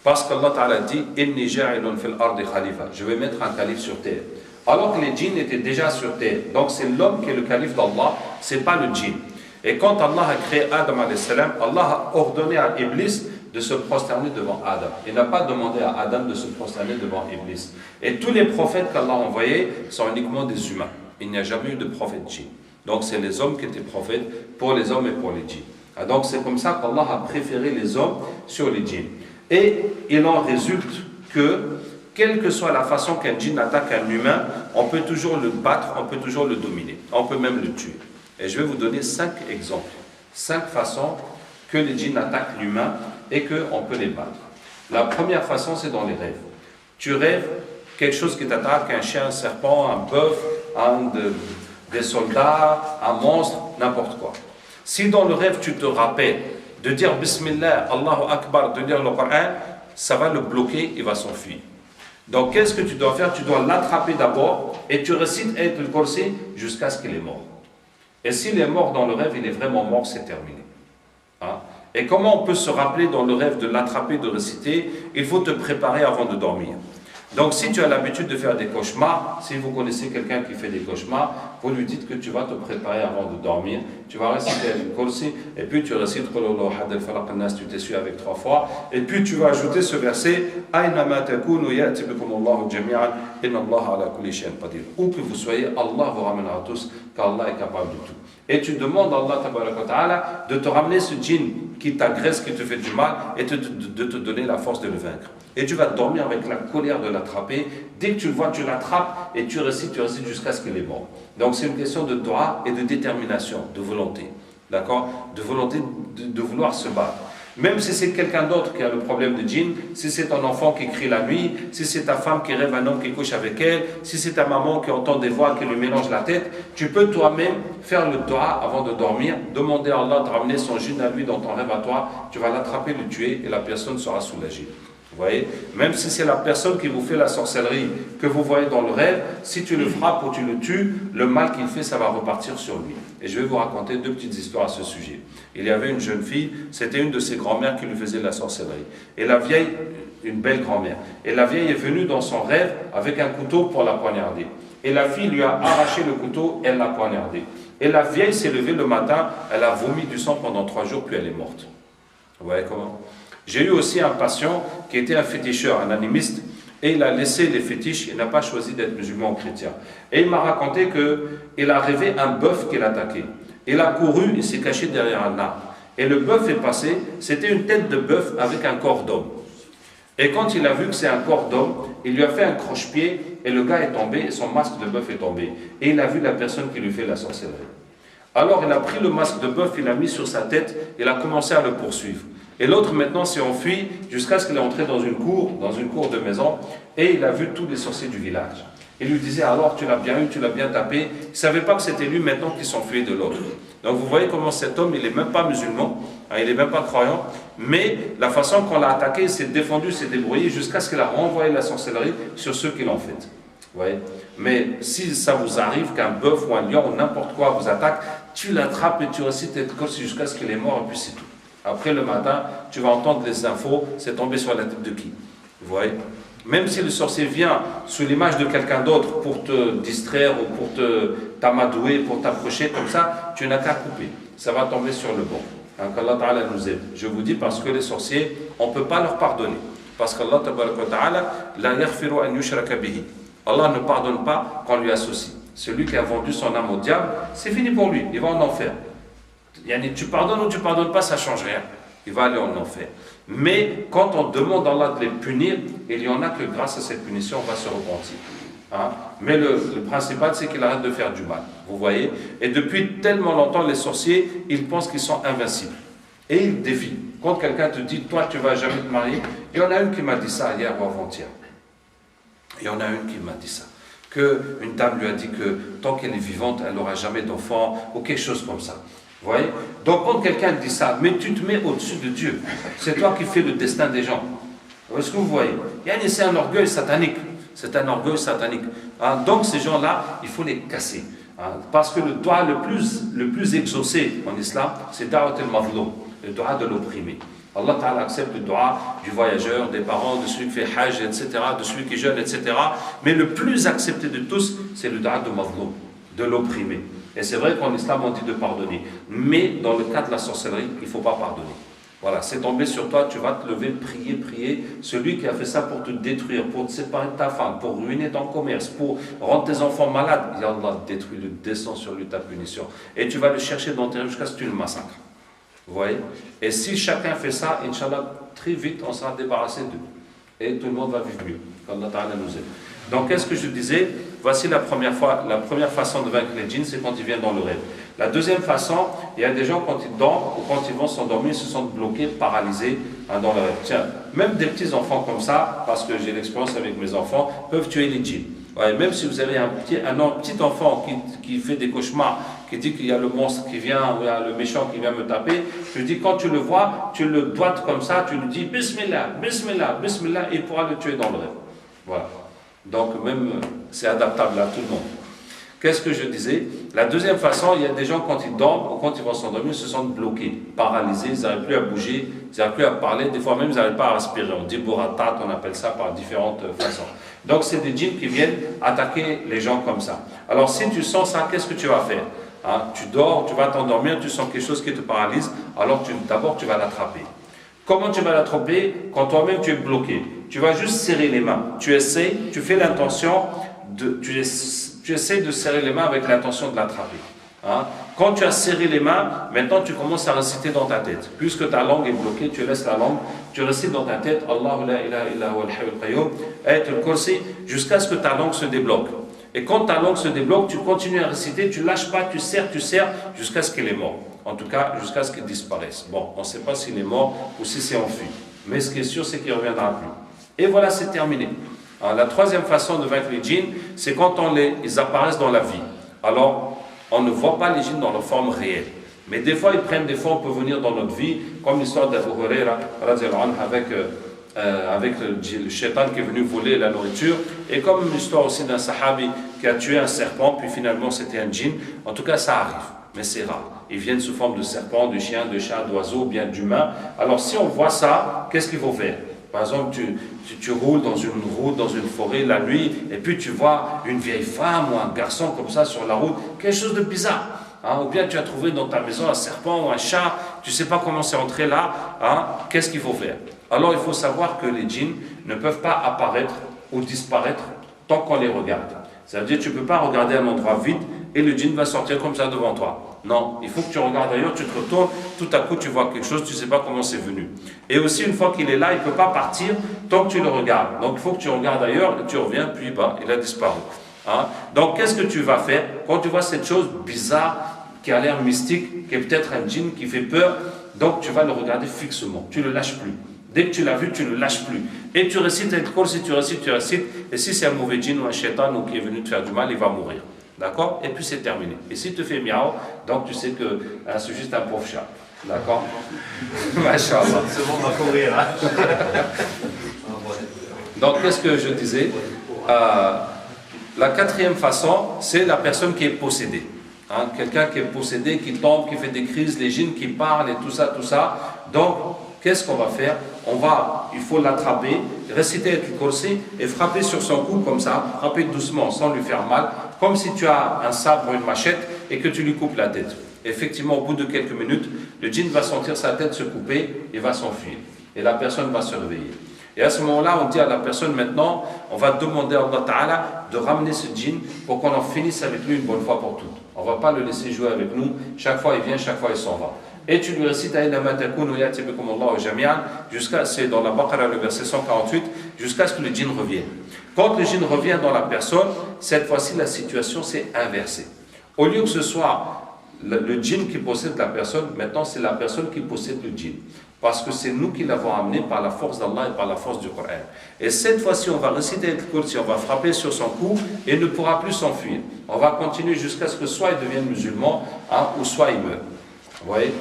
Parce qu'Allah Ta'ala dit « Inni ja'ilun fil ardi khalifa » Je vais mettre un calife sur terre. Alors que les djinns étaient déjà sur terre. Donc, c'est l'homme qui est le calife d'Allah, c'est pas le djinn. Et quand Allah a créé Adam alayhi salam, Allah a ordonné à Iblis de se prosterner devant Adam. Il n'a pas demandé à Adam de se prosterner devant Iblis. Et tous les prophètes qu'Allah a envoyés sont uniquement des humains. Il n'y a jamais eu de prophète djinn. Donc c'est les hommes qui étaient prophètes pour les hommes et pour les djinns. Donc c'est comme ça qu'Allah a préféré les hommes sur les djinns. Et il en résulte que, quelle que soit la façon qu'un djinn attaque un humain, on peut toujours le battre, on peut toujours le dominer, on peut même le tuer. Et je vais vous donner 5 exemples, 5 façons que les djinns attaquent l'humain et qu'on peut les battre. La première façon, c'est dans les rêves. Tu rêves quelque chose qui t'attaque, un chien, un serpent, un bœuf, des soldats, un monstre, n'importe quoi. Si dans le rêve tu te rappelles de dire Bismillah, Allahu Akbar, de lire le Coran, ça va le bloquer, il va s'enfuir. Donc qu'est-ce que tu dois faire? Tu dois l'attraper d'abord et tu récites Ayatul Kursi jusqu'à ce qu'il est mort. Et s'il est mort dans le rêve, il est vraiment mort, c'est terminé. Hein? Et comment on peut se rappeler dans le rêve de l'attraper, de réciter? Il faut te préparer avant de dormir. Donc si tu as l'habitude de faire des cauchemars, si vous connaissez quelqu'un qui fait des cauchemars, vous lui dites que tu vas te préparer avant de dormir, tu vas réciter le Kursi, et puis tu récites tu t'essuies avec 3 fois, et puis tu vas ajouter ce verset où que vous soyez, Allah vous ramènera tous, car Allah est capable de tout. Et tu demandes à Allah de te ramener ce djinn qui t'agresse, qui te fait du mal, et de te donner la force de le vaincre. Et tu vas dormir avec la colère de l'attraper. Dès que tu le vois, tu l'attrapes et tu récites jusqu'à ce qu'il est mort. Donc c'est une question de droit et de détermination, de volonté. D'accord? De volonté de vouloir se battre. Même si c'est quelqu'un d'autre qui a le problème de djinn, si c'est ton enfant qui crie la nuit, si c'est ta femme qui rêve un homme qui couche avec elle, si c'est ta maman qui entend des voix qui lui mélangent la tête, tu peux toi-même faire le dua avant de dormir, demander à Allah de ramener son djinn à lui dans ton rêve à toi, tu vas l'attraper, le tuer et la personne sera soulagée. Vous voyez, même si c'est la personne qui vous fait la sorcellerie que vous voyez dans le rêve, si tu le frappes ou tu le tues, le mal qu'il fait, ça va repartir sur lui. Et je vais vous raconter 2 petites histoires à ce sujet. Il y avait une jeune fille, c'était une de ses grand-mères qui lui faisait la sorcellerie. Et la vieille, une belle grand-mère, et la vieille est venue dans son rêve avec un couteau pour la poignarder. Et la fille lui a arraché le couteau, elle l'a poignardé. Et la vieille s'est levée le matin, elle a vomi du sang pendant 3 jours, puis elle est morte. Vous voyez comment? J'ai eu aussi un patient qui était un féticheur, un animiste, et il a laissé les fétiches, il n'a pas choisi d'être musulman ou chrétien. Et il m'a raconté qu'il a rêvé un bœuf qui l'attaquait. Il a couru, il s'est caché derrière un arbre. Et le bœuf est passé, c'était une tête de bœuf avec un corps d'homme. Et quand il a vu que c'est un corps d'homme, il lui a fait un croche-pied, et le gars est tombé, et son masque de bœuf est tombé. Et il a vu la personne qui lui fait la sorcellerie. Alors il a pris le masque de bœuf, il l'a mis sur sa tête, il a commencé à le poursuivre. Et l'autre maintenant s'est enfui jusqu'à ce qu'il est entré dans une cour de maison, et il a vu tous les sorciers du village. Il lui disait alors tu l'as bien eu, tu l'as bien tapé. Il ne savait pas que c'était lui maintenant qui s'enfuyait de l'autre. Donc vous voyez comment cet homme, il n'est même pas musulman, hein, il n'est même pas croyant, mais la façon qu'on l'a attaqué, il s'est défendu, il s'est débrouillé jusqu'à ce qu'il a renvoyé la sorcellerie sur ceux qui l'ont fait. Vous voyez? Mais si ça vous arrive qu'un bœuf ou un lion ou n'importe quoi vous attaque, tu l'attrapes et tu récites jusqu'à ce qu'il est mort et puis c'est tout. Après le matin, tu vas entendre les infos, c'est tombé sur la tête de qui? Vous voyez? Même si le sorcier vient sous l'image de quelqu'un d'autre pour te distraire ou pour t'amadouer, pour t'approcher comme ça, tu n'as qu'à couper. Ça va tomber sur le bon. Hein, qu'Allah Ta'ala nous aide. Je vous dis parce que les sorciers, on ne peut pas leur pardonner. Parce qu'Allah Ta'ala, la yaghfiru an yushraka bihi. Allah ne pardonne pas qu'on lui associe. Celui qui a vendu son âme au diable, c'est fini pour lui, il va en enfer. Tu pardonnes ou tu ne pardonnes pas, ça ne change rien. Il va aller en enfer. Mais quand on demande à Allah de les punir, il y en a que grâce à cette punition, on va se repentir. Hein? Mais le principal, c'est qu'il arrête de faire du mal. Vous voyez? Et depuis tellement longtemps, les sorciers, ils pensent qu'ils sont invincibles. Et ils défient. Quand quelqu'un te dit, toi, tu ne vas jamais te marier, il y en a une qui m'a dit ça hier ou avant-hier. Il y en a une qui m'a dit ça. Qu'une dame lui a dit que tant qu'elle est vivante, elle n'aura jamais d'enfant, ou quelque chose comme ça. Vous voyez? Donc quand quelqu'un dit ça, mais tu te mets au-dessus de Dieu. C'est toi qui fais le destin des gens. Est-ce que vous voyez? C'est un orgueil satanique. C'est un orgueil satanique. Hein? Donc ces gens-là, il faut les casser. Hein? Parce que le doigt le plus exaucé en islam, c'est da'wat al-mazloum, le doigt de l'opprimé. Allah Ta'ala accepte le doigt du voyageur, des parents, de celui qui fait hajj, etc., de celui qui jeûne, etc. Mais le plus accepté de tous, c'est le doigt de mazloum, de l'opprimé. Et c'est vrai qu'en islam, on dit de pardonner. Mais dans le cas de la sorcellerie, il ne faut pas pardonner. Voilà, c'est tombé sur toi, tu vas te lever, prier. Celui qui a fait ça pour te détruire, pour te séparer de ta femme, pour ruiner ton commerce, pour rendre tes enfants malades, ya Allah, détruis-le, descend sur lui ta punition. Et tu vas le chercher dans tes rêves jusqu'à ce que tu le massacres. Vous voyez? Et si chacun fait ça, Inch'Allah, très vite, on sera débarrassé d'eux. et tout le monde va vivre mieux. Qu'Allah Ta'ala nous aide. Donc, qu'est-ce que je disais? Voici la première façon de vaincre les djinns, c'est quand ils viennent dans le rêve. La deuxième façon, il y a des gens quand ils dorment ou quand ils vont s'endormir, ils se sentent bloqués, paralysés dans le rêve. Tiens, même des petits enfants comme ça, parce que j'ai l'expérience avec mes enfants, peuvent tuer les djinns. Ouais, même si vous avez un petit enfant qui fait des cauchemars, qui dit qu'il y a le monstre qui vient, ou il y a le méchant qui vient me taper, je dis quand tu le vois, tu le doites comme ça, tu lui dis Bismillah, Bismillah, Bismillah, et il pourra le tuer dans le rêve. Voilà. Donc même, c'est adaptable à tout le monde. Qu'est-ce que je disais? La deuxième façon, il y a des gens quand ils dorment ou quand ils vont s'endormir, ils se sentent bloqués, paralysés, ils n'arrivent plus à bouger, ils n'arrivent plus à parler, des fois même ils n'arrivent pas à respirer. On dit bourratat, on appelle ça par différentes façons. Donc c'est des djinns qui viennent attaquer les gens comme ça. Alors si tu sens ça, qu'est-ce que tu vas faire? Tu dors, tu vas t'endormir, tu sens quelque chose qui te paralyse, alors d'abord tu vas l'attraper. Comment tu vas l'attraper? Quand toi-même tu es bloqué. Tu vas juste serrer les mains. Tu essaies, tu fais l'intention, tu essaies de serrer les mains avec l'intention de l'attraper. Quand tu as serré les mains, maintenant tu commences à réciter dans ta tête. Puisque ta langue est bloquée, tu laisses la langue, tu récites dans ta tête Allahu la ilaha illa huwa al-hayyul qayyum, ayatul kursi, jusqu'à ce que ta langue se débloque. Et quand ta langue se débloque, tu continues à réciter, tu lâches pas, tu serres, jusqu'à ce qu'il est mort. En tout cas, jusqu'à ce qu'il disparaisse. Bon, on ne sait pas s'il est mort ou si c'est enfui. Mais ce qui est sûr, c'est qu'il ne reviendra plus. Et voilà, c'est terminé. Alors, la troisième façon de vaincre les djinns, c'est quand ils apparaissent dans la vie. Alors, on ne voit pas les djinns dans leur forme réelle. Mais des fois, ils prennent des formes pour venir dans notre vie, comme l'histoire d'Abu Huraira avec le shaitan qui est venu voler la nourriture, et comme l'histoire aussi d'un sahabi qui a tué un serpent, puis finalement c'était un djinn. En tout cas, ça arrive, mais c'est rare. Ils viennent sous forme de serpent, de chien, de chat, d'oiseau, bien d'humain. Alors si on voit ça, qu'est-ce qu'il faut faire? Par exemple, tu roules dans une route, dans une forêt la nuit, et puis tu vois une vieille femme ou un garçon comme ça sur la route, quelque chose de bizarre. Ou bien tu as trouvé dans ta maison un serpent ou un chat, tu ne sais pas comment c'est entré là, qu'est-ce qu'il faut faire? Alors il faut savoir que les djinns ne peuvent pas apparaître ou disparaître tant qu'on les regarde. C'est-à-dire que tu ne peux pas regarder un endroit vide et le djinn va sortir comme ça devant toi. Non, il faut que tu regardes ailleurs, tu te retournes, tout à coup tu vois quelque chose, tu ne sais pas comment c'est venu. Et aussi une fois qu'il est là, il ne peut pas partir tant que tu le regardes. Donc il faut que tu regardes ailleurs et tu reviens, puis il a disparu. Donc qu'est-ce que tu vas faire quand tu vois cette chose bizarre qui a l'air mystique, qui est peut-être un djinn qui fait peur? Donc tu vas le regarder fixement, tu ne le lâches plus. Dès que tu l'as vu, tu ne le lâches plus. Et tu récites avec le si tu récites. Et si c'est un mauvais djinn ou un shaitan ou qui est venu te faire du mal, il va mourir. D'accord? Et puis c'est terminé. Et si tu fais miaou, donc tu sais que c'est juste un pauvre chat. D'accord? Masha'Allah. Ce monde va courir. Donc qu'est-ce que je disais? La quatrième façon, c'est la personne qui est possédée. Quelqu'un qui est possédé, qui tombe, qui fait des crises, les djinns qui parlent et tout ça. Donc, qu'est-ce qu'on va faire? Il faut l'attraper, réciter le kursi et frapper sur son cou comme ça, frapper doucement sans lui faire mal, comme si tu as un sabre ou une machette et que tu lui coupes la tête. Effectivement, au bout de quelques minutes, le djinn va sentir sa tête se couper et va s'enfuir. Et la personne va se réveiller. Et à ce moment-là, on dit à la personne maintenant, on va demander à Allah Ta'ala de ramener ce djinn pour qu'on en finisse avec lui une bonne fois pour toutes. On ne va pas le laisser jouer avec nous. Chaque fois il vient, chaque fois il s'en va. Et tu lui récites c'est dans la Baqara, le verset 148, jusqu'à ce que le djinn revienne. Quand le djinn revient dans la personne, cette fois-ci la situation s'est inversée. Au lieu que ce soit le djinn qui possède la personne, maintenant c'est la personne qui possède le djinn. Parce que c'est nous qui l'avons amené par la force d'Allah et par la force du Coran. Et cette fois-ci, on va réciter le kursi, on va frapper sur son cou et il ne pourra plus s'enfuir. On va continuer jusqu'à ce que soit il devienne musulman ou soit il meurt. Vous voyez?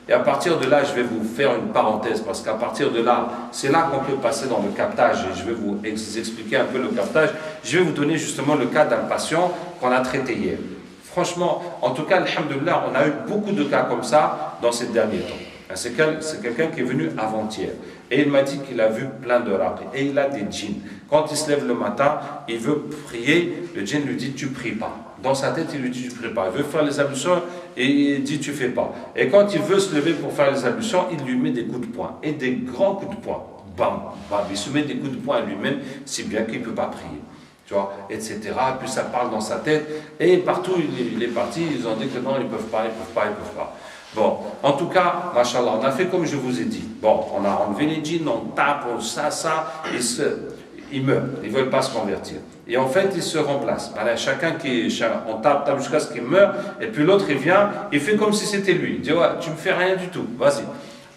Et à partir de là, je vais vous faire une parenthèse parce qu'à partir de là, c'est là qu'on peut passer dans le captage et je vais vous expliquer un peu le captage. Je vais vous donner justement le cas d'un patient qu'on a traité hier. Franchement, en tout cas, alhamdoulilah, on a eu beaucoup de cas comme ça dans ces derniers temps. C'est quelqu'un qui est venu avant-hier. Et il m'a dit qu'il a vu plein de raqs. Et il a des djinns. Quand il se lève le matin, il veut prier. Le djinn lui dit, tu pries pas. Dans sa tête, il lui dit, tu pries pas. Il veut faire les ablutions et il dit, tu fais pas. Et quand il veut se lever pour faire les ablutions, il lui met des coups de poing. Et des grands coups de poing. Bam, bam. Il se met des coups de poing à lui-même, si bien qu'il ne peut pas prier. tu vois, etc. Puis ça parle dans sa tête, et partout il est parti, ils ont dit que non, ils peuvent pas. Bon, en tout cas, machallah, on a fait comme je vous ai dit. Bon, on a enlevé les djinns, on tape, on ça, ils meurent, ils ne veulent pas se convertir. Et en fait, ils se remplacent. Voilà, on tape jusqu'à ce qu'il meure, et puis l'autre, il vient, il fait comme si c'était lui. Il dit, ouais, tu me fais rien du tout, vas-y.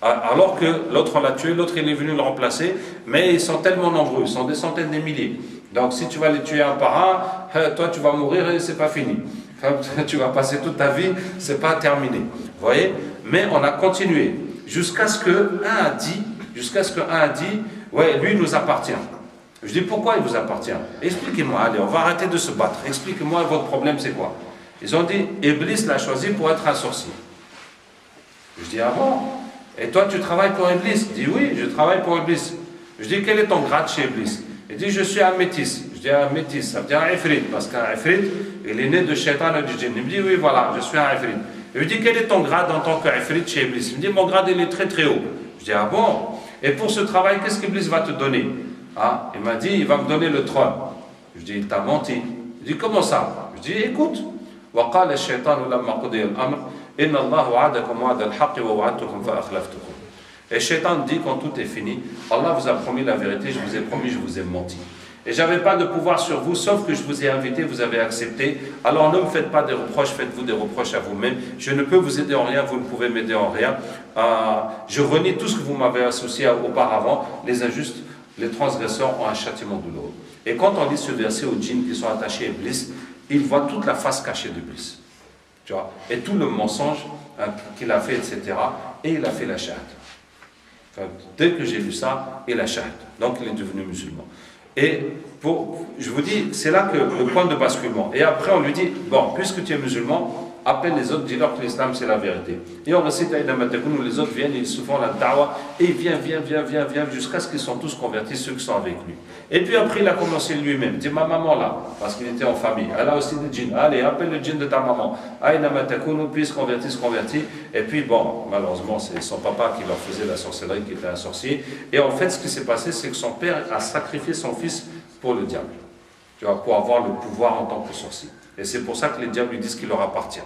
Alors que l'autre, on l'a tué, l'autre, il est venu le remplacer, mais ils sont tellement nombreux, ils sont des centaines de milliers. Donc, si tu vas les tuer un par un, toi, tu vas mourir et c'est pas fini. Tu vas passer toute ta vie, c'est pas terminé. Vous voyez? Mais on a continué jusqu'à ce qu'un a dit, ouais, lui il nous appartient. Je dis, pourquoi il vous appartient? Expliquez-moi, allez, on va arrêter de se battre. Expliquez-moi, votre problème c'est quoi? Ils ont dit, Iblis l'a choisi pour être un sorcier. Je dis, ah bon? Et toi tu travailles pour Iblis? Il dit, oui, je travaille pour Iblis. Je dis, quel est ton grade chez Iblis? Il dit, je suis un métis. Je dis, un métis, ça veut dire un ifrit, parce qu'un ifrit, il est né de shaitan et du djinn. Il me dit, oui, voilà, je suis un ifrit. Je lui dis, quel est ton grade en tant qu'ifrit chez Iblis? Il me dit, mon grade, il est très très haut. Je dis, ah bon? Et pour ce travail, qu'est-ce qu'Iblis va te donner? Ah, il m'a dit, il va me donner le trône. Je dis, il t'a menti. Il dit, comment ça? Je dis, écoute. وقال الشيطان لما قضي الأمر إن الله وعدكم وعد الحق ووعدتكم فأخلفتكم. Et Shaitan dit quand tout est fini, Allah vous a promis la vérité, je vous ai promis, je vous ai menti. Et je n'avais pas de pouvoir sur vous, sauf que je vous ai invité, vous avez accepté. Alors ne me faites pas des reproches, faites-vous des reproches à vous-même. Je ne peux vous aider en rien, vous ne pouvez m'aider en rien. Je renie tout ce que vous m'avez associé auparavant. Les injustes, les transgresseurs ont un châtiment douloureux. Et quand on lit ce verset aux djinns qui sont attachés à Iblis, ils voient toute la face cachée d'Iblis. Tu vois, et tout le mensonge qu'il a fait, etc. Et il a fait la shahad. Enfin, dès que j'ai vu ça, il a shahad. Donc il est devenu musulman. Et je vous dis, c'est là que le point de basculement. Et après on lui dit, bon, puisque tu es musulman, appelle les autres, dis-leur que l'islam c'est la vérité. Et on récite Aïna Matakoun où les autres viennent, ils se font la da'wa, et ils viennent, jusqu'à ce qu'ils sont tous convertis, ceux qui sont avec lui. Et puis après il a commencé lui-même, dit ma maman là, parce qu'il était en famille, elle a aussi des djinns, allez, appelle le djinn de ta maman, Aïna Matakoun, puis se convertit, et puis bon, malheureusement c'est son papa qui leur faisait la sorcellerie, qui était un sorcier, et en fait ce qui s'est passé c'est que son père a sacrifié son fils pour le diable, tu vois, pour avoir le pouvoir en tant que sorcier. Et c'est pour ça que les diables lui disent qu'il leur appartient.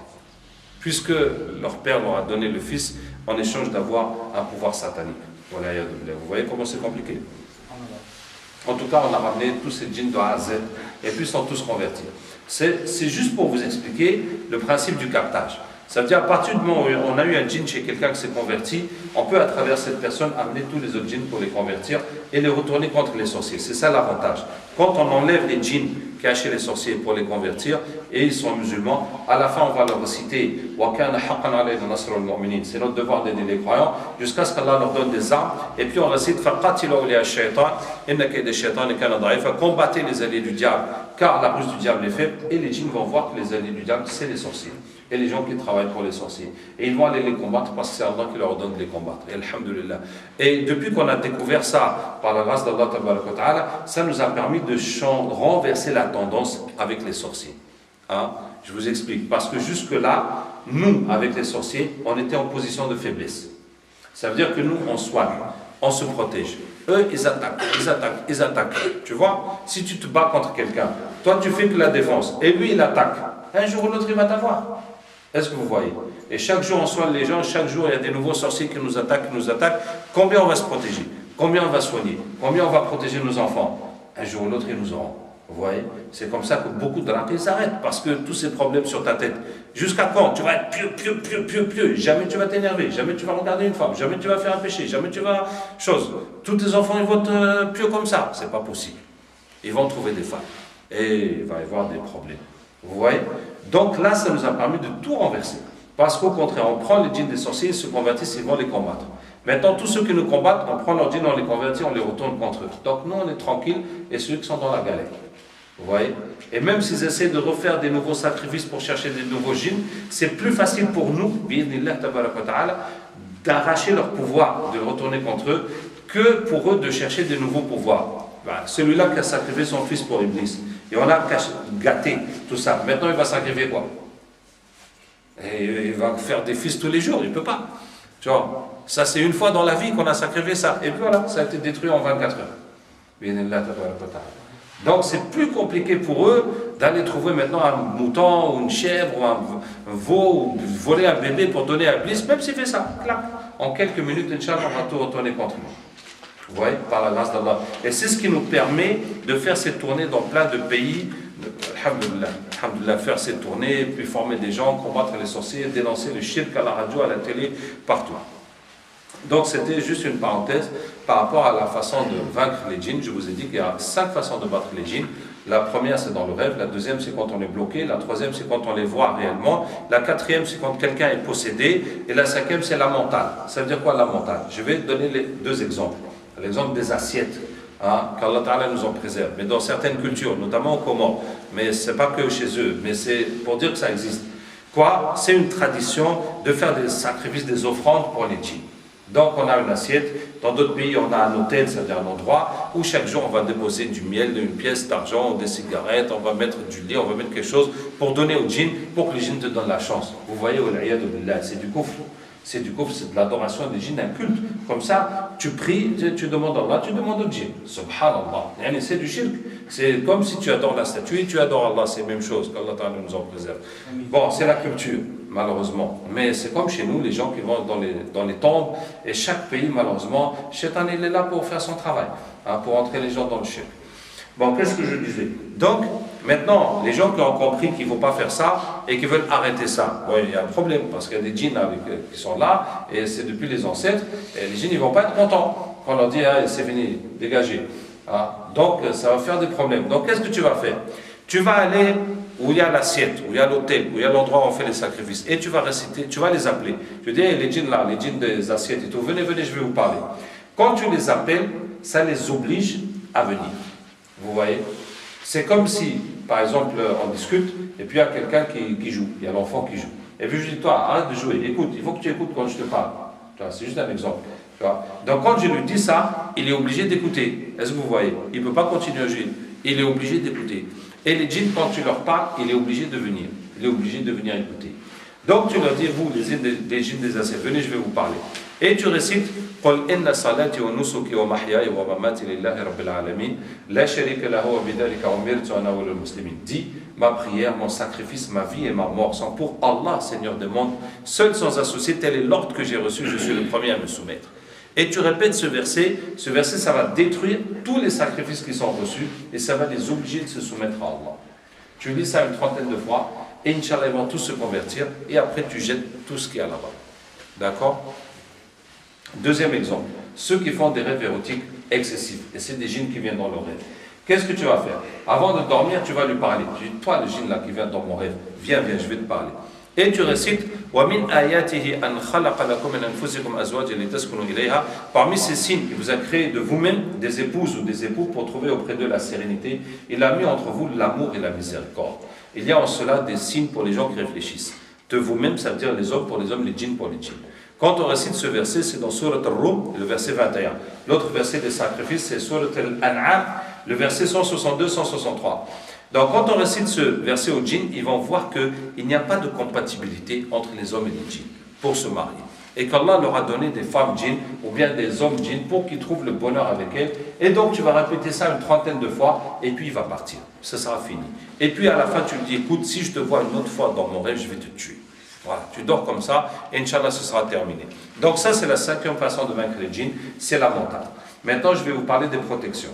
Puisque leur père leur a donné le fils en échange d'avoir un pouvoir satanique. Voilà, vous voyez comment c'est compliqué. En tout cas, on a ramené tous ces djinns de A à Z et puis ils sont tous convertis. C'est juste pour vous expliquer le principe du captage. Ça veut dire à partir du moment où on a eu un djinn chez quelqu'un qui s'est converti, on peut à travers cette personne amener tous les autres djinns pour les convertir et les retourner contre les sorciers. C'est ça l'avantage. Quand on enlève les djinns qu'il y a chez les sorciers pour les convertir et ils sont musulmans, à la fin on va leur réciter c'est notre devoir d'aider les croyants jusqu'à ce qu'Allah leur donne des armes et puis on récite combattez les alliés du diable car la ruse du diable est faible et les djinns vont voir que les alliés du diable c'est les sorciers et les gens qui travaillent pour les sorciers. Et ils vont aller les combattre parce que c'est Allah qui leur donne de les combattre. Et alhamdulillah. Et depuis qu'on a découvert ça par la grâce d'Allah, ça nous a permis de renverser la tendance avec les sorciers. Hein? Je vous explique. Parce que jusque-là, nous, avec les sorciers, on était en position de faiblesse. Ça veut dire que nous, on soigne, on se protège. Eux, ils attaquent. Tu vois, si tu te bats contre quelqu'un, toi, tu fais que la défense. Et lui, il attaque. Un jour ou l'autre, il va t'avoir. Est-ce que vous voyez? Et chaque jour, on soigne les gens. Chaque jour, il y a des nouveaux sorciers qui nous attaquent. Combien on va se protéger? Combien on va soigner? Combien on va protéger nos enfants? Un jour ou l'autre, ils nous auront. Vous voyez? C'est comme ça que beaucoup de ratés s'arrêtent. Parce que tous ces problèmes sur ta tête. Jusqu'à quand? Tu vas être pieux. Jamais tu vas t'énerver. Jamais tu vas regarder une femme. Jamais tu vas faire un péché. Jamais tu vas... Tous tes enfants, ils vont être pieux comme ça. C'est pas possible. Ils vont trouver des femmes. Et il va y avoir des problèmes. Vous voyez? Donc là, ça nous a permis de tout renverser. Parce qu'au contraire, on prend les djinns des sorciers, ils se convertissent, ils vont les combattre. Maintenant, tous ceux qui nous combattent, on prend leurs djinns, on les convertit, on les retourne contre eux. Donc nous, on est tranquille, et ceux qui sont dans la galère. Vous voyez? Et même s'ils essaient de refaire des nouveaux sacrifices pour chercher des nouveaux djinns, c'est plus facile pour nous, d'arracher leur pouvoir, de le retourner contre eux, que pour eux de chercher des nouveaux pouvoirs. Celui-là qui a sacrifié son fils pour Iblis. Et on a gâté tout ça. Maintenant, il va sacrifier quoi? Et il va faire des fils tous les jours. Il ne peut pas. Tu vois, ça, c'est une fois dans la vie qu'on a sacrifié ça. Et puis voilà, ça a été détruit en 24 heures. Donc c'est plus compliqué pour eux d'aller trouver maintenant un mouton ou une chèvre ou un veau ou voler un bébé pour donner à Iblis, même s'il fait ça, clac, en quelques minutes, Inch'Allah, on va tout retourner contre lui. Vous voyez, par la grâce d'Allah. Et c'est ce qui nous permet de faire ces tournées dans plein de pays, alhamdoulilah, faire ces tournées, puis former des gens, combattre les sorciers, dénoncer le shirk à la radio, à la télé, partout. Donc c'était juste une parenthèse par rapport à la façon de vaincre les djinns. Je vous ai dit qu'il y a 5 façons de battre les djinns. La première c'est dans le rêve, la deuxième c'est quand on est bloqué, la troisième c'est quand on les voit réellement, la quatrième c'est quand quelqu'un est possédé, et la cinquième c'est la mentale. Ça veut dire quoi la mentale? Je vais donner les 2 exemples. L'exemple des assiettes, hein, qu'Allah Ta'ala nous en préserve, mais dans certaines cultures, notamment au Comores, mais ce n'est pas que chez eux, mais c'est pour dire que ça existe. Quoi? C'est une tradition de faire des sacrifices, des offrandes pour les djinns. Donc on a une assiette, dans d'autres pays on a un hôtel, c'est-à-dire un endroit où chaque jour on va déposer du miel, une pièce d'argent, des cigarettes, on va mettre du lait, on va mettre quelque chose pour donner au djinn, pour que le djinn te donne la chance. Vous voyez, c'est du kufr. C'est du kufr, c'est de l'adoration des djinns, un culte. Comme ça, tu pries, tu demandes à Allah, tu demandes au djinn. Subhanallah. C'est du shirk. C'est comme si tu adores la statue, tu adores Allah, c'est la même chose, qu'Allah Ta'ala nous en préserve. Bon, c'est la culture, malheureusement. Mais c'est comme chez nous, les gens qui vont dans les tombes, et chaque pays, malheureusement, Shaitan, il est là pour faire son travail, hein, pour entrer les gens dans le shirk. Bon, qu'est-ce que je disais? Donc, maintenant, les gens qui ont compris qu'il ne faut pas faire ça et qui veulent arrêter ça, bon, il y a un problème parce qu'il y a des djinns qui sont là et c'est depuis les ancêtres. Et les djinns, ils ne vont pas être contents quand on leur dit ah, c'est fini, dégagez. Ah, donc, ça va faire des problèmes. Donc, qu'est-ce que tu vas faire? Tu vas aller où il y a l'assiette, où il y a l'hôtel, où il y a l'endroit où on fait les sacrifices et tu vas réciter, tu vas les appeler. Je dis, les djinns là, les djinns des assiettes et tout, venez, venez, je vais vous parler. Quand tu les appelles, ça les oblige à venir. Vous voyez? C'est comme si, par exemple, on discute, et puis il y a quelqu'un qui joue, il y a l'enfant qui joue. Et puis je dis, toi, arrête de jouer, écoute, il faut que tu écoutes quand je te parle. C'est juste un exemple. Tu vois? Donc quand je lui dis ça, il est obligé d'écouter. Est-ce que vous voyez? Il ne peut pas continuer à jouer. Il est obligé d'écouter. Et les djinns, quand tu leur parles, il est obligé de venir. Il est obligé de venir écouter. Donc tu leur dis, vous, les djinns des assiettes, venez, je vais vous parler. Et tu récites قل إن صلاتي ونسكي ومحياي ومماتي لله رب العالمين لا شريك له وبذلك أمرت وأنا أول المسلمين. Dis, ma prière, mon sacrifice, ma vie et ma mort sont pour Allah, Seigneur des mondes, seul sans associé, tel est l'ordre que j'ai reçu, je suis le premier à me soumettre. Et tu répètes ce verset, ça va détruire tous les sacrifices qui sont reçus et ça va les obliger de se soumettre à Allah. Tu lis ça une trentaine de fois et Inch'Allah ils vont tous se convertir et après tu jettes tout ce qu'il y a là-bas. D'accord? Deuxième exemple, ceux qui font des rêves érotiques excessifs, et c'est des djinns qui viennent dans le rêve. Qu'est-ce que tu vas faire? Avant de dormir, tu vas lui parler. Tu dis, toi le djinn là qui vient dans mon rêve, viens, je vais te parler. Et tu récites, parmi ces signes, il vous a créé de vous-même des épouses ou des époux pour trouver auprès d'eux la sérénité. Il a mis entre vous l'amour et la miséricorde. Il y a en cela des signes pour les gens qui réfléchissent. De vous-même, ça veut dire les hommes pour les hommes, les djinns pour les djinns. Quand on récite ce verset, c'est dans Surat Al-Rum, le verset 21. L'autre verset des sacrifices, c'est Surat Al-An'am, le verset 162-163. Donc quand on récite ce verset aux djinns, ils vont voir qu'il n'y a pas de compatibilité entre les hommes et les djinns pour se marier. Et qu'Allah leur a donné des femmes djinns ou bien des hommes djinns pour qu'ils trouvent le bonheur avec elles. Et donc tu vas répéter ça une trentaine de fois et puis il va partir. Ça sera fini. Et puis à la fin tu lui dis, écoute, si je te vois une autre fois dans mon rêve, je vais te tuer. Voilà, tu dors comme ça, et Inch'Allah, ce sera terminé. Donc ça, c'est la cinquième façon de vaincre les djinns, c'est la mentale. Maintenant, je vais vous parler des protections.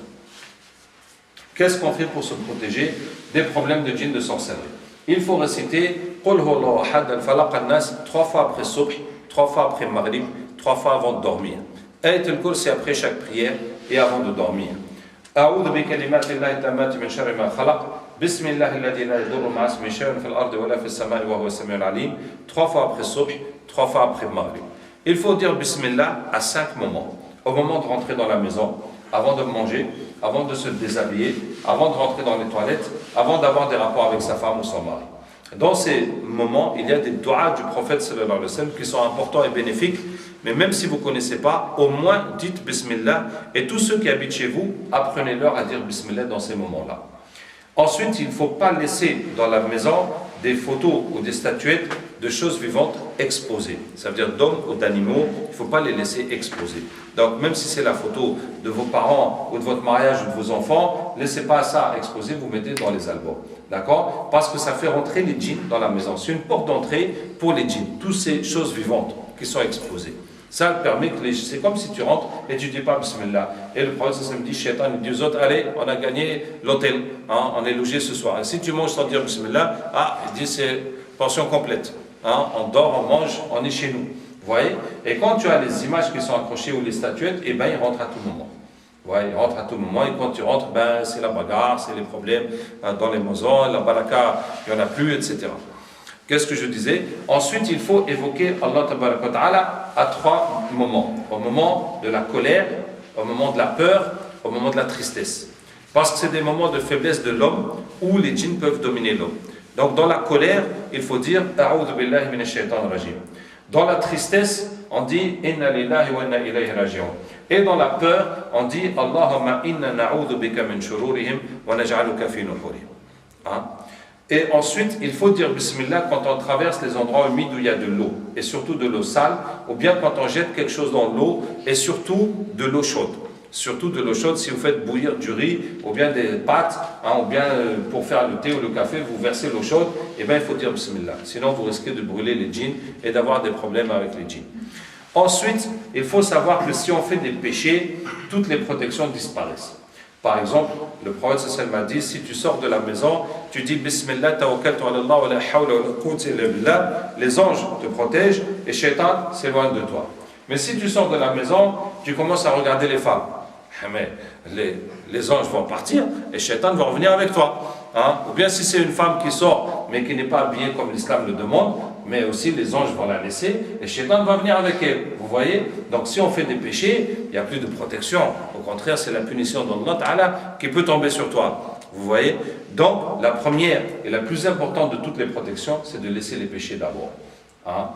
Qu'est-ce qu'on fait pour se protéger des problèmes de djinns, de sorcellerie? Il faut réciter Qul huwallahu ahad al-falaq an-nas 3 fois après subh, 3 fois après maghrib, 3 fois avant de dormir. Ayat al-Kursi après chaque prière et avant de dormir. A'udhu bi kalimatillahi tammati min sharri ma khalaq. Bismillah alladhi la yadurru ma'a ismihi shay'un fil ardi wa la fis samai wa huwa as-sami'ul 'alim. 3 fois après subh, 3 fois après maghrib. Il faut dire Bismillah à 5 moments. Au moment de rentrer dans la maison, avant de manger, avant de se déshabiller, avant de rentrer dans les toilettes, avant d'avoir des rapports avec sa femme ou son mari. Dans ces moments, il y a des doigts du prophète sallallahu alayhi wa sallam qui sont importants et bénéfiques, mais même si vous ne connaissez pas, au moins dites Bismillah, et tous ceux qui habitent chez vous, apprenez-leur à dire Bismillah dans ces moments-là. Ensuite, il ne faut pas laisser dans la maison des photos ou des statuettes de choses vivantes exposées. Ça veut dire d'hommes ou d'animaux, il ne faut pas les laisser exposés. Donc même si c'est la photo de vos parents ou de votre mariage ou de vos enfants, laissez pas ça exposé, vous mettez dans les albums. D'accord? Parce que ça fait rentrer les djinns dans la maison. C'est une porte d'entrée pour les djinns, toutes ces choses vivantes qui sont exposées. Ça permet que c'est comme si tu rentres et tu dis pas Bismillah. Et le prophète ça me dit, Shaitan, il dit aux autres, allez, on a gagné l'hôtel, hein, on est logé ce soir. Et si tu manges sans dire Bismillah, il dit c'est pension complète. Hein, on dort, on mange, on est chez nous. Vous voyez? Et quand tu as les images qui sont accrochées ou les statuettes, eh ben ils rentrent à tout moment. Ouais, ils rentrent à tout moment et quand tu rentres, ben c'est la bagarre, c'est les problèmes dans les maisons, la baraka, il n'y en a plus, etc. Qu'est-ce que je disais? Ensuite, il faut évoquer Allah Tabaraka wa Ta'ala à 3 moments. Au moment de la colère, au moment de la peur, au moment de la tristesse. Parce que c'est des moments de faiblesse de l'homme où les djinns peuvent dominer l'homme. Donc dans la colère, il faut dire A'udhu billahi minash shaitanir rajim. Dans la tristesse, on dit Inna lillahi wa inna ilayhi raji'un. Et dans la peur, on dit Allahumma inna na'udhu bika min shururihim wa naj'aluka fi nuhurihim. Hein? Et ensuite, il faut dire Bismillah quand on traverse les endroits humides où il y a de l'eau, et surtout de l'eau sale, ou bien quand on jette quelque chose dans l'eau, et surtout de l'eau chaude. Surtout de l'eau chaude, si vous faites bouillir du riz, ou bien des pâtes, ou bien pour faire le thé ou le café, vous versez l'eau chaude, et bien il faut dire Bismillah. Sinon, vous risquez de brûler les djinns et d'avoir des problèmes avec les djinns. Ensuite, il faut savoir que si on fait des péchés, toutes les protections disparaissent. Par exemple, le prophète sallallahu alayhi wa sallam a dit, si tu sors de la maison, tu dis Bismillah, tawakkaltu ala Allah wa la hawla wa la quwwata illa billah, les anges te protègent et Shaitan s'éloigne de toi. Mais si tu sors de la maison, tu commences à regarder les femmes. Mais les anges vont partir et Shaitan va revenir avec toi. Hein? Ou bien si c'est une femme qui sort mais qui n'est pas habillée comme l'islam le demande, mais aussi les anges vont la laisser et Shaitan va venir avec elle. Vous voyez? Donc si on fait des péchés, il n'y a plus de protection. Au contraire, c'est la punition d'Allah Ta'ala qui peut tomber sur toi. Vous voyez? Donc la première et la plus importante de toutes les protections, c'est de laisser les péchés d'abord. Hein?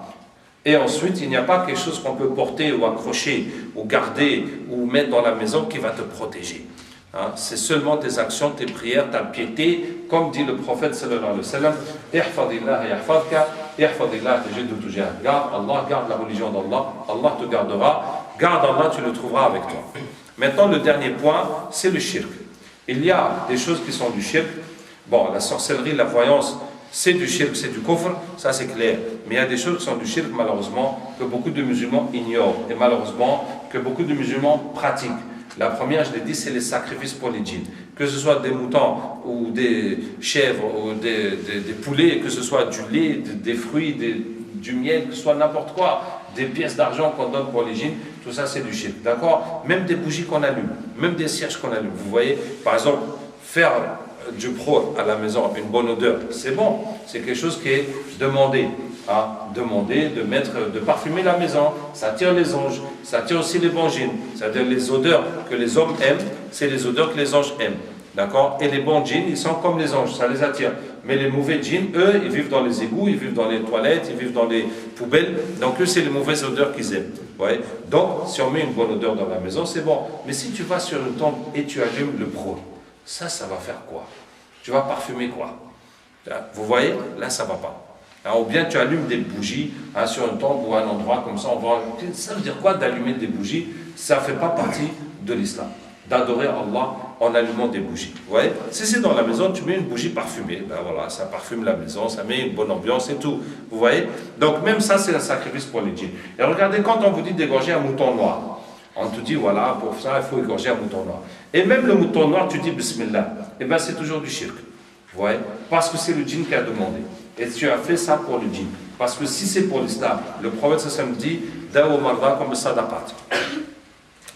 Et ensuite, il n'y a pas quelque chose qu'on peut porter ou accrocher ou garder ou mettre dans la maison qui va te protéger. Hein? C'est seulement tes actions, tes prières, ta piété, comme dit le prophète sallallahu alayhi wa sallam, ihfadillah yahfadka, ihfadillah tajidhu tujah. Garde Allah, garde la religion d'Allah, Allah te gardera, garde Allah, tu le trouveras avec toi. Maintenant, le dernier point, c'est le shirk. Il y a des choses qui sont du shirk. Bon, la sorcellerie, la voyance, c'est du shirk, c'est du kufr, ça c'est clair. Mais il y a des choses qui sont du shirk, malheureusement, que beaucoup de musulmans ignorent. Et malheureusement, que beaucoup de musulmans pratiquent. La première, je l'ai dit, c'est les sacrifices pour les djinns. Que ce soit des moutons, ou des chèvres, ou des poulets, que ce soit du lait, des fruits, du miel, que ce soit n'importe quoi, des pièces d'argent qu'on donne pour les djinns, tout ça c'est du shirk. D'accord? Même des bougies qu'on allume, même des cierges qu'on allume. Vous voyez, par exemple, faire du pro à la maison, une bonne odeur, c'est bon, c'est quelque chose qui est demandé. Hein, demander de parfumer la maison, ça attire les anges, ça attire aussi les bons djinns. C'est-à-dire les odeurs que les hommes aiment, c'est les odeurs que les anges aiment. D'accord? Et les bons djinns, ils sont comme les anges, ça les attire. Mais les mauvais djinns, eux, ils vivent dans les égouts, ils vivent dans les toilettes, ils vivent dans les poubelles. Donc eux, c'est les mauvaises odeurs qu'ils aiment. Ouais. Donc, si on met une bonne odeur dans la maison, c'est bon. Mais si tu vas sur une tombe et tu allumes le pro, ça va faire quoi? Tu vas parfumer quoi? Vous voyez? Là, ça ne va pas. Ou bien tu allumes des bougies sur une tombe ou un endroit comme ça. Ça veut dire quoi d'allumer des bougies? Ça ne fait pas partie de l'islam. D'adorer Allah en allumant des bougies. Vous voyez? Si c'est dans la maison, tu mets une bougie parfumée. Ben voilà, ça parfume la maison, ça met une bonne ambiance et tout. Vous voyez? Donc même ça, c'est un sacrifice pour les djinns. Et regardez, quand on vous dit d'égorger un mouton noir, on te dit, voilà, pour ça, il faut égorger un mouton noir. Et même le mouton noir, tu dis Bismillah. Et bien c'est toujours du shirk. Vous voyez? Parce que c'est le djinn qui a demandé. Et tu as fait ça pour le djinn. Parce que si c'est pour l'islam, le prophète sallallahu alayhi wa sallam dit Dawu marda comme sadaqat.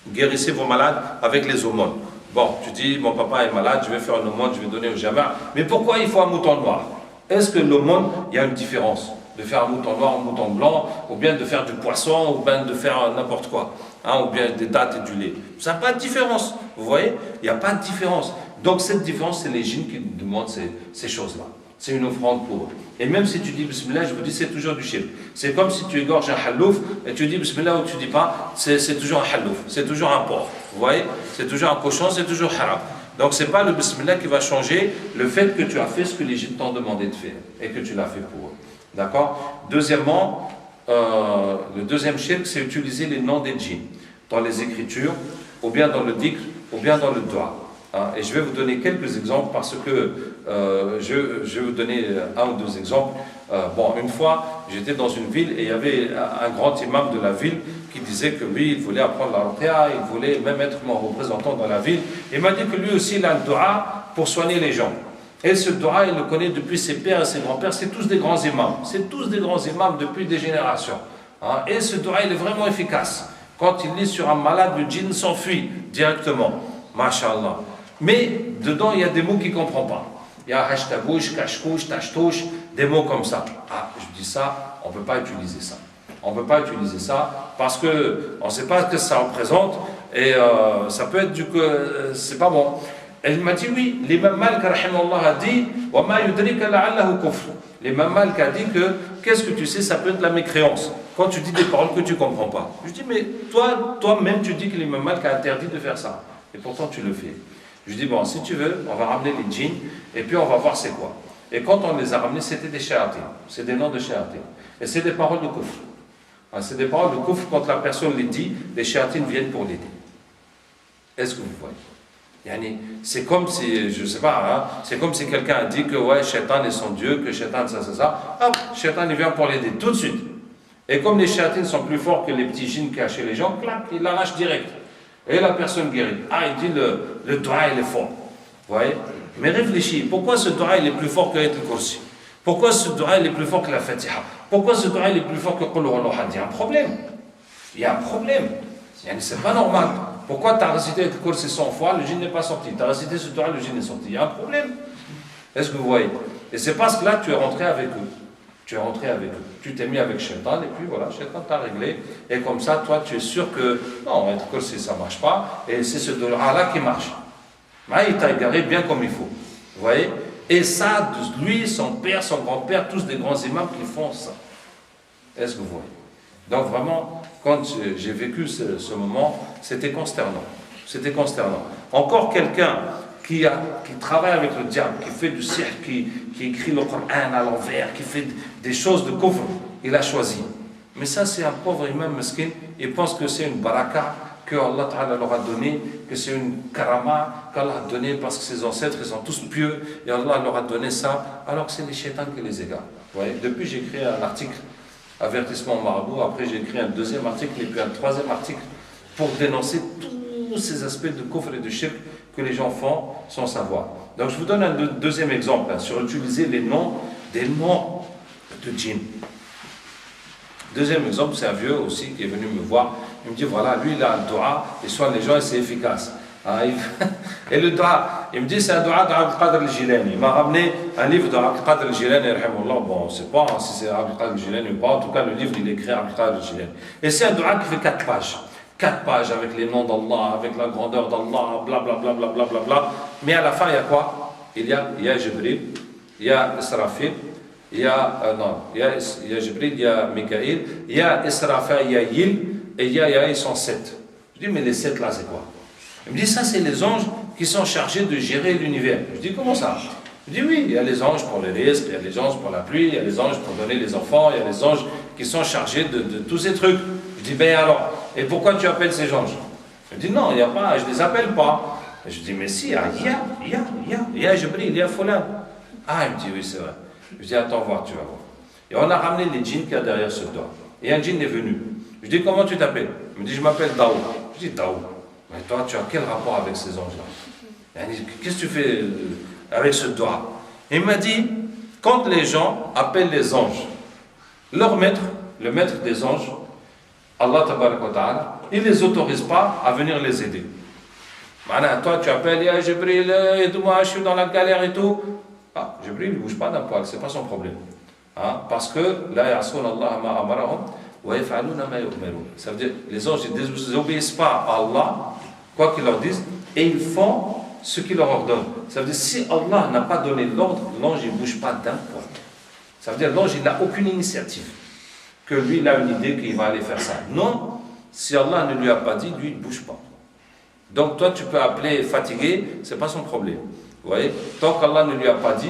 Guérissez vos malades avec les aumônes. Bon, tu dis, mon papa est malade, je vais faire une aumône, je vais donner au jama. Mais pourquoi il faut un mouton noir? Est-ce que l'aumône, il y a une différence de faire un mouton noir, un mouton blanc, ou bien de faire du poisson, ou bien de faire n'importe quoi, ou bien des dattes et du lait? Ça n'a pas de différence. Vous voyez? Il n'y a pas de différence. Donc cette différence, c'est les djinns qui demandent ces choses-là. C'est une offrande pour eux. Et même si tu dis Bismillah, je vous dis, c'est toujours du shirk. C'est comme si tu égorges un halouf et tu dis Bismillah ou tu dis pas, c'est toujours un halouf, c'est toujours un porc. Vous voyez? C'est toujours un cochon, c'est toujours haram. Donc c'est pas le Bismillah qui va changer le fait que tu as fait ce que les djinns t'ont demandé de faire et que tu l'as fait pour eux. D'accord? Deuxièmement, le deuxième shirk, c'est utiliser les noms des djinns dans les écritures, ou bien dans le dhikr, ou bien dans le dua. Hein? Et je vais vous donner quelques exemples parce que je vais vous donner un ou deux exemples. Bon, une fois, j'étais dans une ville et il y avait un grand imam de la ville qui disait que lui, il voulait apprendre la ruqya, il voulait même être mon représentant dans la ville. Il m'a dit que lui aussi, il a le dua pour soigner les gens. Et ce dua, il le connaît depuis ses pères et ses grands-pères. C'est tous des grands imams. C'est tous des grands imams depuis des générations. Hein? Et ce dua, il est vraiment efficace. Quand il lit sur un malade, le djinn s'enfuit directement. Masha'Allah. Mais dedans, il y a des mots qu'il ne comprend pas. Il y a hashtabouche, kashkouche, tashtouche, des mots comme ça. Ah, je dis ça, on ne peut pas utiliser ça. On ne peut pas utiliser ça parce qu'on ne sait pas ce que ça représente et ça peut être c'est pas bon. Elle m'a dit oui, l'imam Malik rahimahullah a dit wa ma yudrika la'allahu kufr. L'imam Malik a dit que qu'est-ce que tu sais, ça peut être la mécréance. Quand tu dis des paroles que tu ne comprends pas. Je dis mais toi-même tu dis que l'imam Malik a interdit de faire ça. Et pourtant tu le fais. Je dis bon, si tu veux, on va ramener les djinns et puis on va voir c'est quoi. Et quand on les a ramenés, c'était des shayatin. C'est des noms de shayatin. Et c'est des paroles de kufr. C'est des paroles de kufr, quand la personne les dit, les shayatin viennent pour l'aider. Est-ce que vous voyez? C'est comme si, je ne sais pas, hein, c'est comme si quelqu'un a dit que ouais, Shaitan est son Dieu, que Shaitan ça. Hop, Shaitan il vient pour l'aider tout de suite. Et comme les shayatines sont plus forts que les petits djinns cachés les gens, clac, il l'arrache direct. Et la personne guérit. Ah, il dit le dua il est fort. Vous voyez? Mais réfléchis, pourquoi ce dua il est plus fort que Ayat al-Kursi? Pourquoi ce dua il est plus fort que la Fatiha? Pourquoi ce dua il est plus fort que Qul Huwallahu Ahad? Il y a un problème. Il y a un problème. C'est pas normal. Pourquoi tu as récité le Kursi 100 fois, le djinn n'est pas sorti? Tu as récité ce dua, le djinn est sorti. Il y a un problème. Est-ce que vous voyez? Et c'est parce que là, tu es rentré avec eux. Tu es rentré avec eux. Tu t'es mis avec Shaitan, et puis voilà, Shaitan t'a réglé. Et comme ça, toi, tu es sûr que non, le Kursi, ça ne marche pas. Et c'est ce dua-là qui marche. Mais il t'a égaré bien comme il faut. Vous voyez? Et ça, lui, son père, son grand-père, tous des grands imams qui font ça. Est-ce que vous voyez? Donc vraiment, quand j'ai vécu ce moment, c'était consternant. C'était consternant. Encore quelqu'un qui travaille avec le diable, qui fait du sihr, qui écrit le Coran à l'envers, qui fait des choses de kufr, il a choisi. Mais ça, c'est un pauvre imam mesquin, il pense que c'est une baraka que Allah Ta'ala leur a donné, que c'est une karama qu'Allah a donné parce que ses ancêtres, ils sont tous pieux, et Allah leur a donné ça, alors que c'est les shaitans qui les égarent. Vous voyez? Depuis, j'ai écrit un article, avertissement au marabout, après j'ai écrit un deuxième article, et puis un troisième article, pour dénoncer tous ces aspects de kufr et de shirk que les gens font sans savoir. Donc je vous donne un deuxième exemple, sur utiliser des noms de djinn. Deuxième exemple, c'est un vieux aussi qui est venu me voir. Il me dit voilà, lui il a un dua, il soigne les gens et c'est efficace. Et le dua, il me dit c'est un dua d'Abdul Qadir al-Jilani. Il m'a ramené un livre d'Abdul Qadir al-Jilani, bon, on ne sait pas si c'est Abdul Qadir al-Jilani ou pas, en tout cas le livre il est écrit Abdul Qadir al-Jilani. Et c'est un dua qui fait 4 pages. 4 pages avec les noms d'Allah, avec la grandeur d'Allah, blablabla, bla, bla, bla, bla. Mais à la fin, il y a quoi? Il y a Jibril, il y a Israfil, il y a Jibril, il y a Mikaïl, il y a Israfil, il y a Yil, et ils sont 7. Je dis, mais les 7 là, c'est quoi? Il me dit, ça, c'est les anges qui sont chargés de gérer l'univers. Je dis, comment ça? Je dis, oui, il y a les anges pour les risques, il y a les anges pour la pluie, il y a les anges pour donner les enfants, il y a les anges qui sont chargés de tous ces trucs. Je dis, ben alors, et pourquoi tu appelles ces anges? Il me dit, non, il n'y a pas, je ne les appelle pas. Et je dis, mais si, il y a Jibril, il y a Fulan. Ah, il me dit, oui, c'est vrai. Je dis, attends voir, tu vas voir. Et on a ramené les djinns qu'il y a derrière ce doigt. Et un djinn est venu. Je dis, comment tu t'appelles? Il me dit, je m'appelle Daoud. Je dis, Daoud, mais toi, tu as quel rapport avec ces anges-là? Qu'est-ce que tu fais avec ce doigt? Il m'a dit, quand les gens appellent les anges, leur maître, le maître des anges, Allah tabaraka wa ta'ala, il ne les autorise pas à venir les aider. Maintenant, toi, tu appelles, ya Jibril, aide-moi, je suis dans la galère et tout. Ah, Jibril ne bouge pas d'un poil, ce n'est pas son problème. Hein? Parce que, la ya'asun Allah ma amarahum, wa yaf'aluna ma yu'marun. Ça veut dire, les anges ne désobéissent pas à Allah, quoi qu'ils leur disent, et ils font ce qu'il leur ordonne. Ça veut dire, si Allah n'a pas donné l'ordre, l'ange ne bouge pas d'un poil. Ça veut dire, l'ange, il n'a aucune initiative. Que lui, il a une idée qu'il va aller faire ça. Non, si Allah ne lui a pas dit, lui, il ne bouge pas. Donc, toi, tu peux appeler fatigué, ce n'est pas son problème. Vous voyez? Tant qu'Allah ne lui a pas dit,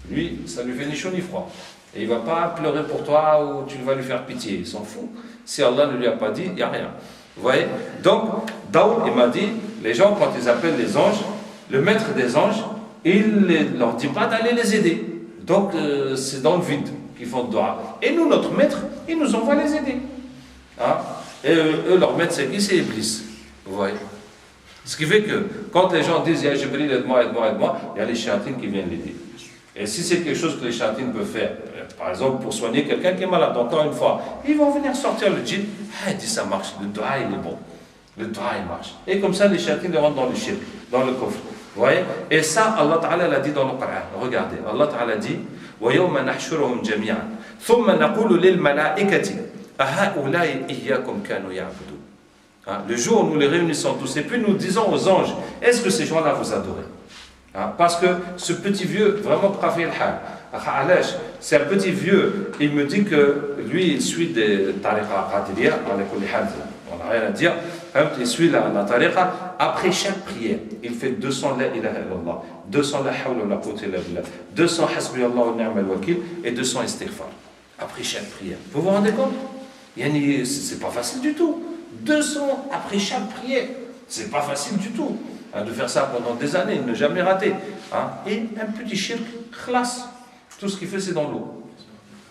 lui, ça lui fait ni chaud ni froid. Et il ne va pas pleurer pour toi ou tu vas lui faire pitié. Il s'en fout. Si Allah ne lui a pas dit, il n'y a rien. Vous voyez? Donc, Daoud, il m'a dit, les gens, quand ils appellent les anges, le maître des anges, il ne leur dit pas d'aller les aider. Donc, c'est dans le vide qu'ils font le dua. Et nous, notre maître, il nous envoie les aider. Hein? Et eux, leur maître, c'est qui? C'est Iblis. Vous voyez? Ce qui fait que, quand les gens disent, Jibril, aide-moi, aide-moi, aide-moi, il y a les chéatines qui viennent l'aider. Et si c'est quelque chose que les chéatines peuvent faire, par exemple, pour soigner quelqu'un qui est malade, encore une fois, ils vont venir sortir le djinn. Ah, il dit, ça marche, le dua, il est bon. Le dua, il marche. Et comme ça, les chéatines rentrent dans le shirk, dans le coffre. Vous voyez? Et ça, Allah Ta'ala l'a dit dans le Coran. Regardez, Allah Ta'ala dit وَيَوْمَ نَحْشُرُهُمْ جَمِيعًا ثُمَّ نَقُولُ لِلْمَلَائِكَةِ أَهَؤُلَاءِ إِيَّاكُمْ كَانُوا يَعْبُدُونَ. Le jour où nous les réunissons tous, et puis nous disons aux anges, est-ce que ces gens-là vous adorent? Parce que ce petit vieux, vraiment, c'est un petit vieux, il me dit que lui, il suit des tariqa qadiriya, on n'a rien à dire, il suit la tariqa, après chaque prière, il fait 200 la ilaha illallah, 200 la hawla wa la quwwata illa billah, 200 hasbi Allah wa ni'mal wakil et 200 istighfar, après chaque prière. Vous vous rendez compte? C'est pas facile du tout. 200 après chaque prière, c'est pas facile du tout. De faire ça pendant des années, ne jamais rater. Et un petit shirk, khlas. Tout ce qu'il fait, c'est dans l'eau.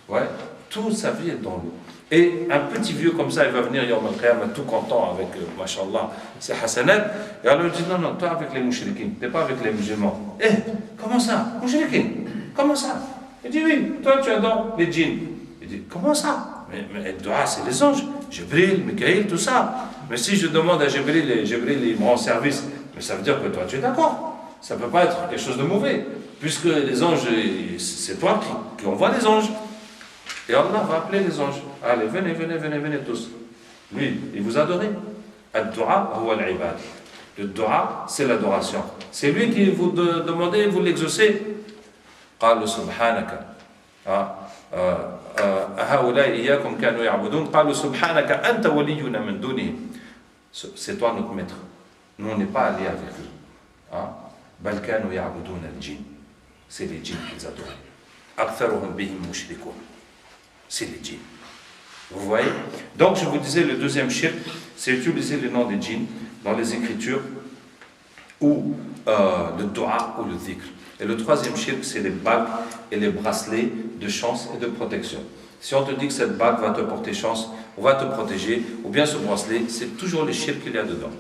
Ouais, toute sa vie est dans l'eau. Et un petit vieux comme ça, il va venir Yawm al-Qiyamah tout content avec, mashallah, ses hasanat. Et alors il dit, non, toi avec les mouchriquins, t'es pas avec les musulmans. Comment ça? Mouchriquins? Comment ça? Il dit, oui, toi tu adores les djinns. Il dit, comment ça? Mais dua, c'est les anges. Jibril, Mikaïl, tout ça. Mais si je demande à Jibril, et Jibril il me rend service, mais ça veut dire que toi tu es d'accord. Ça ne peut pas être quelque chose de mauvais. Puisque les anges, c'est toi qui envoie les anges. Et Allah va appeler les anges. Allez, venez, venez, venez, venez tous. Lui, il vous adore. Ad-du'a huwa al-ibad. Le dua, c'est l'adoration. C'est lui qui vous demandez, vous l'exaucez. قالوا سبحانك هؤلاء إياكم كانوا يعبدون قالوا سبحانك أنت ولينا من دونهم. C'est toi notre maître. Nous, on n'est pas allés avec eux. بل كانوا يعبدون الجن. C'est les djinns qu'ils adorent. أكثرهم بهم مشركون. C'est les djinns. Vous voyez? Donc, je vous disais, le deuxième shirk, c'est utiliser le nom des djinns dans les écritures ou le dua ou le dhikr. Et le troisième shirk, c'est les bagues et les bracelets de chance et de protection. Si on te dit que cette bague va te porter chance, ou va te protéger, ou bien ce bracelet, c'est toujours les shirk qu'il y a dedans.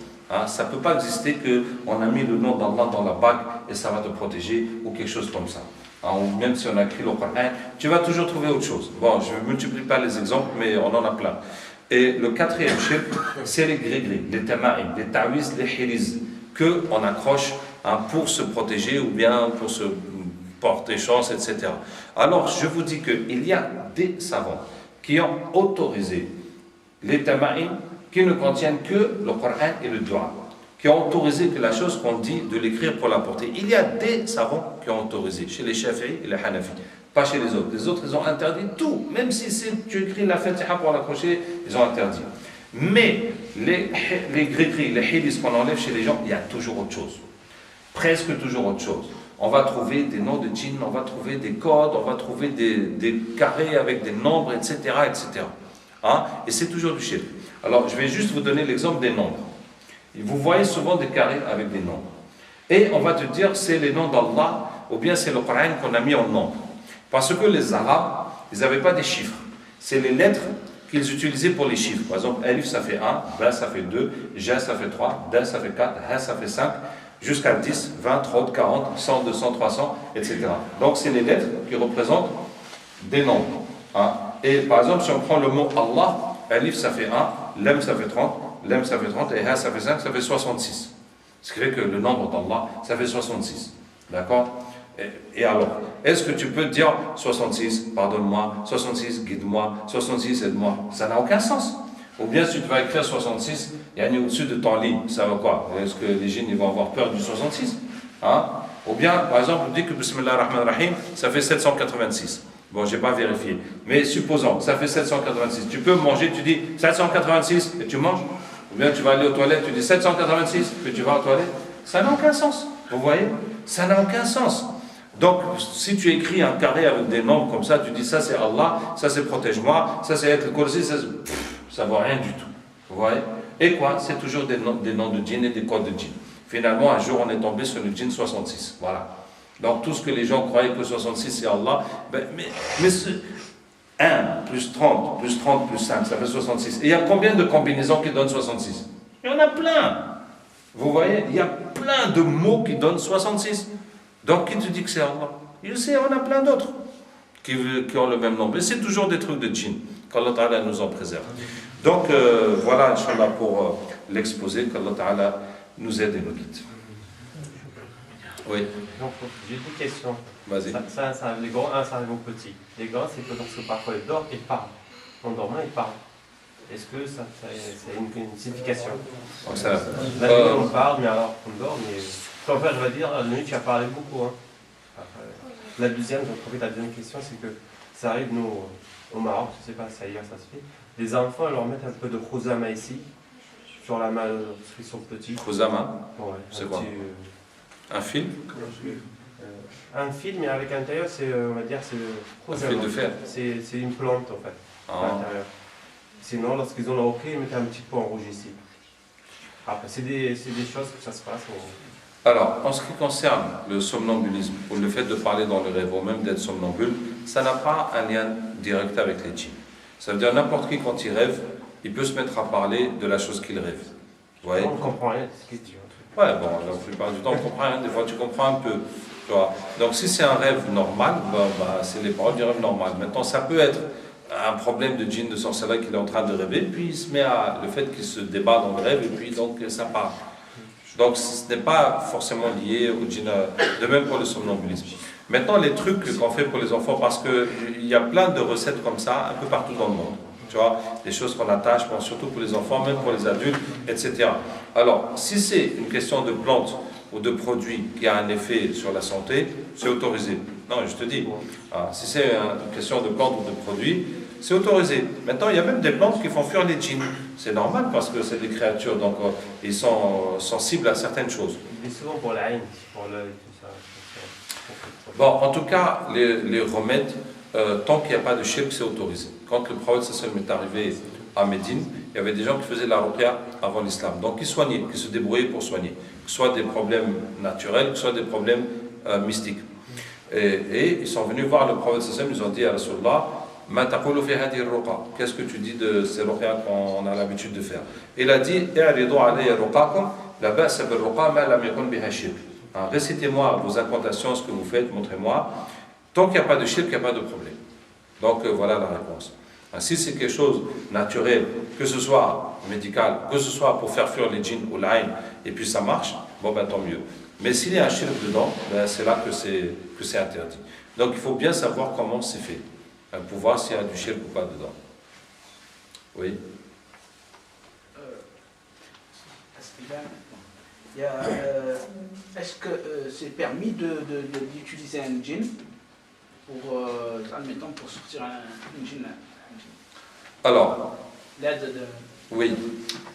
Ça ne peut pas exister qu'on a mis le nom d'Allah dans la bague et ça va te protéger, ou quelque chose comme ça. Ou même si on a écrit le Coran, tu vas toujours trouver autre chose. Bon, je ne multiplie pas les exemples, mais on en a plein. Et le quatrième shirk, c'est les gris-gris, les tama'im, les tawiz, les hiriz, qu'on accroche pour se protéger ou bien pour se porter chance, etc. Alors, je vous dis qu'il y a des savants qui ont autorisé les tama'im qui ne contiennent que le Coran et le dua, qui ont autorisé que la chose qu'on dit de l'écrire pour la porter. Il y a des savants qui ont autorisé, chez les Shafi'i et les Hanafi, pas chez les autres. Les autres, ils ont interdit tout, même si tu écris la Fatiha pour l'accrocher, ils ont interdit. Mais les gris-gris, les hilis qu'on enlève chez les gens, il y a toujours autre chose. Presque toujours autre chose. On va trouver des noms de djinns, on va trouver des codes, on va trouver des carrés avec des nombres, etc. etc. Et c'est toujours du shirk. Alors, je vais juste vous donner l'exemple des nombres. Vous voyez souvent des carrés avec des nombres. Et on va te dire, c'est les noms d'Allah, ou bien c'est le Coran qu'on a mis en nombre. Parce que les Arabes, ils n'avaient pas des chiffres. C'est les lettres qu'ils utilisaient pour les chiffres. Par exemple, Alif, ça fait 1, Ba, ça fait 2, Ja, ça fait 3, Da, ça fait 4, Ha, ça fait 5, jusqu'à 10, 20, 30, 40, 100, 200, 300, etc. Donc, c'est les lettres qui représentent des nombres. Et par exemple, si on prend le mot Allah, Alif, ça fait 1, Lam, ça fait 30, Lam, ça fait 30, et Ha, ça fait 5, ça fait 66. Ce qui fait que le nombre d'Allah, ça fait 66. D'accord? Et alors, est-ce que tu peux dire 66, pardonne-moi, 66, guide-moi, 66, aide-moi? Ça n'a aucun sens. Ou bien si tu vas écrire 66, il y a au-dessus de ton lit, ça va quoi? Est-ce que les djinns vont avoir peur du 66? Ou bien, par exemple, on dit que Bismillah ar-Rahman ar-Rahim, ça fait 786. Bon, je n'ai pas vérifié. Mais supposons, ça fait 786. Tu peux manger, tu dis 786 et tu manges. Ou bien tu vas aller aux toilettes, tu dis 786 et tu vas aux toilettes. Ça n'a aucun sens. Vous voyez? Ça n'a aucun sens. Donc, si tu écris un carré avec des nombres comme ça, tu dis ça c'est Allah, ça c'est protège-moi, ça c'est être Kursi, ça ne vaut rien du tout. Vous voyez? Et quoi? C'est toujours des noms de djinn et des codes de djinn. Finalement, un jour, on est tombé sur le djinn 66. Voilà. Donc, tout ce que les gens croyaient que 66 c'est Allah, mais 1 plus 30 plus 30 plus 5, ça fait 66. Et il y a combien de combinaisons qui donnent 66? Il y en a plein. Vous voyez? Il y a plein de mots qui donnent 66. Donc, qui te dit que c'est Allah? Il sait, on a plein d'autres qui ont le même nombre. Et c'est toujours des trucs de djinn, qu'Allah Ta'ala nous en préserve. Donc, voilà, Inch'Allah, pour l'exposer, qu'Allah Ta'ala nous aide et nous guide. Oui. Donc, j'ai deux questions. Vas-y. Ça arrive les grands, ça arrive aux petits. Les grands, c'est parce que parfois ils dorment et parlent. En dormant, ils parlent. Est-ce que ça c'est une signification? La nuit, on parle, mais alors on dort, mais... En fait, je vais dire, la nuit, tu as parlé beaucoup. Hein. La deuxième, j'en profite, la deuxième question, c'est que ça arrive, nous, au Maroc, je ne sais pas si ailleurs ça se fait, les enfants, ils leur mettent un peu de khuzama ici, sur la main, parce qu'ils sont petits. Khuzama? Ouais, c'est quoi? Un fil? Un fil, mais avec l'intérieur, c'est, on va dire, c'est khuzama. Un fil de fer? C'est une plante, en fait, à l'intérieur. Sinon, lorsqu'ils ont leur hockey, ils mettent un petit peu en rouge ici. Après, c'est des choses que ça se passe. Alors, en ce qui concerne le somnambulisme, ou le fait de parler dans le rêve, ou même d'être somnambule, ça n'a pas un lien direct avec les djinns. Ça veut dire n'importe qui, quand il rêve, il peut se mettre à parler de la chose qu'il rêve. Vous voyez? On ne comprend rien de ce qu'il dit. Ouais, bon, la plupart du temps, on comprend rien. Des fois, tu comprends un peu. Tu vois. Donc, si c'est un rêve normal, c'est les paroles du rêve normal. Maintenant, ça peut être un problème de djinn, de sorcellerie qu'il est en train de rêver, puis il se met à le fait qu'il se débat dans le rêve, et puis donc ça part. Donc, ce n'est pas forcément lié au djinn, de même pour le somnambulisme. Maintenant, les trucs qu'on fait pour les enfants, parce qu'il y a plein de recettes comme ça, un peu partout dans le monde. Tu vois, des choses qu'on attache, bon, surtout pour les enfants, même pour les adultes, etc. Alors, si c'est une question de plante ou de produit qui a un effet sur la santé, c'est autorisé. Non, je te dis, si c'est une question de plante ou de produit, c'est autorisé. Maintenant, il y a même des plantes qui font fuir les djinns. C'est normal parce que c'est des créatures, donc ils sont sensibles à certaines choses. Mais souvent pour la haine, pour l'œil, tout ça. Bon, en tout cas, les remèdes, tant qu'il n'y a pas de shirk, c'est autorisé. Quand le prophète sallam est arrivé à Médine, il y avait des gens qui faisaient la ruqya avant l'islam. Donc, ils soignaient, qui se débrouillaient pour soigner. Que ce soit des problèmes naturels, que ce soit des problèmes mystiques. Et ils sont venus voir le prophète sallam, ils ont dit à Rasulullah, qu'est-ce que tu dis de ces ruqya qu'on a l'habitude de faire? Il a dit, récitez-moi vos incantations, ce que vous faites, montrez-moi. Tant qu'il n'y a pas de shirk, il n'y a pas de problème. Donc voilà la réponse. Si c'est quelque chose naturel, que ce soit médical, que ce soit pour faire fuir les djinns ou l'aïn, et puis ça marche, bon ben tant mieux. Mais s'il y a un shirk dedans, ben, c'est là que c'est interdit. Donc il faut bien savoir comment c'est fait, pour voir s'il y a du shirk ou pas dedans. Oui. Est-ce que c'est permis d'utiliser un djinn pour, admettons, pour sortir un djinn? Alors, l'aide de... Oui.